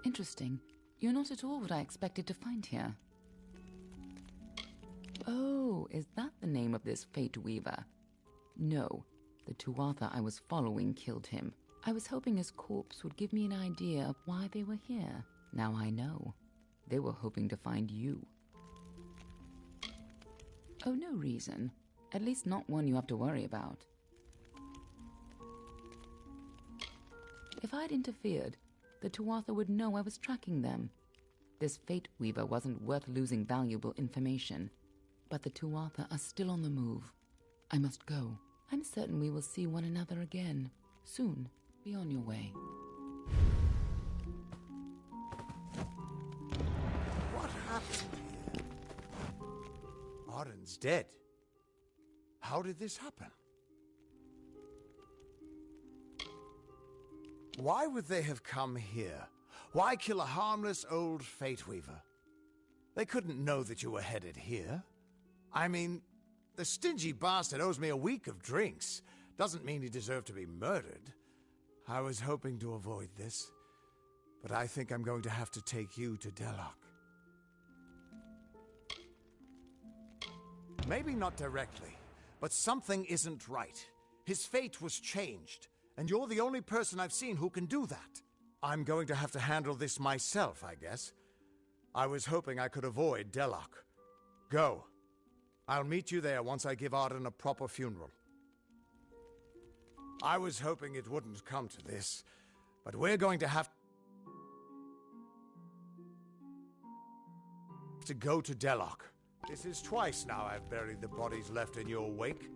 Interesting. You're not at all what I expected to find here. Oh, is that the name of this Fate Weaver? No, the Tuatha I was following killed him. I was hoping his corpse would give me an idea of why they were here. Now I know. They were hoping to find you. Oh, no reason. At least not one you have to worry about. If I'd interfered, the Tuatha would know I was tracking them. This Fate Weaver wasn't worth losing valuable information. But the Tuatha are still on the move. I must go. I'm certain we will see one another again. Soon. Be on your way. What happened here? Arden's dead. How did this happen? Why would they have come here? Why kill a harmless old Fate Weaver? They couldn't know that you were headed here. I mean, the stingy bastard owes me a week of drinks. Doesn't mean he deserved to be murdered. I was hoping to avoid this, but I think I'm going to have to take you to Delok. Maybe not directly, but something isn't right. His fate was changed, and you're the only person I've seen who can do that. I'm going to have to handle this myself, I guess. I was hoping I could avoid Delok. Go. I'll meet you there once I give Arden a proper funeral. I was hoping it wouldn't come to this, but we're going to have to go to Delok. This is twice now I've buried the bodies left in your wake.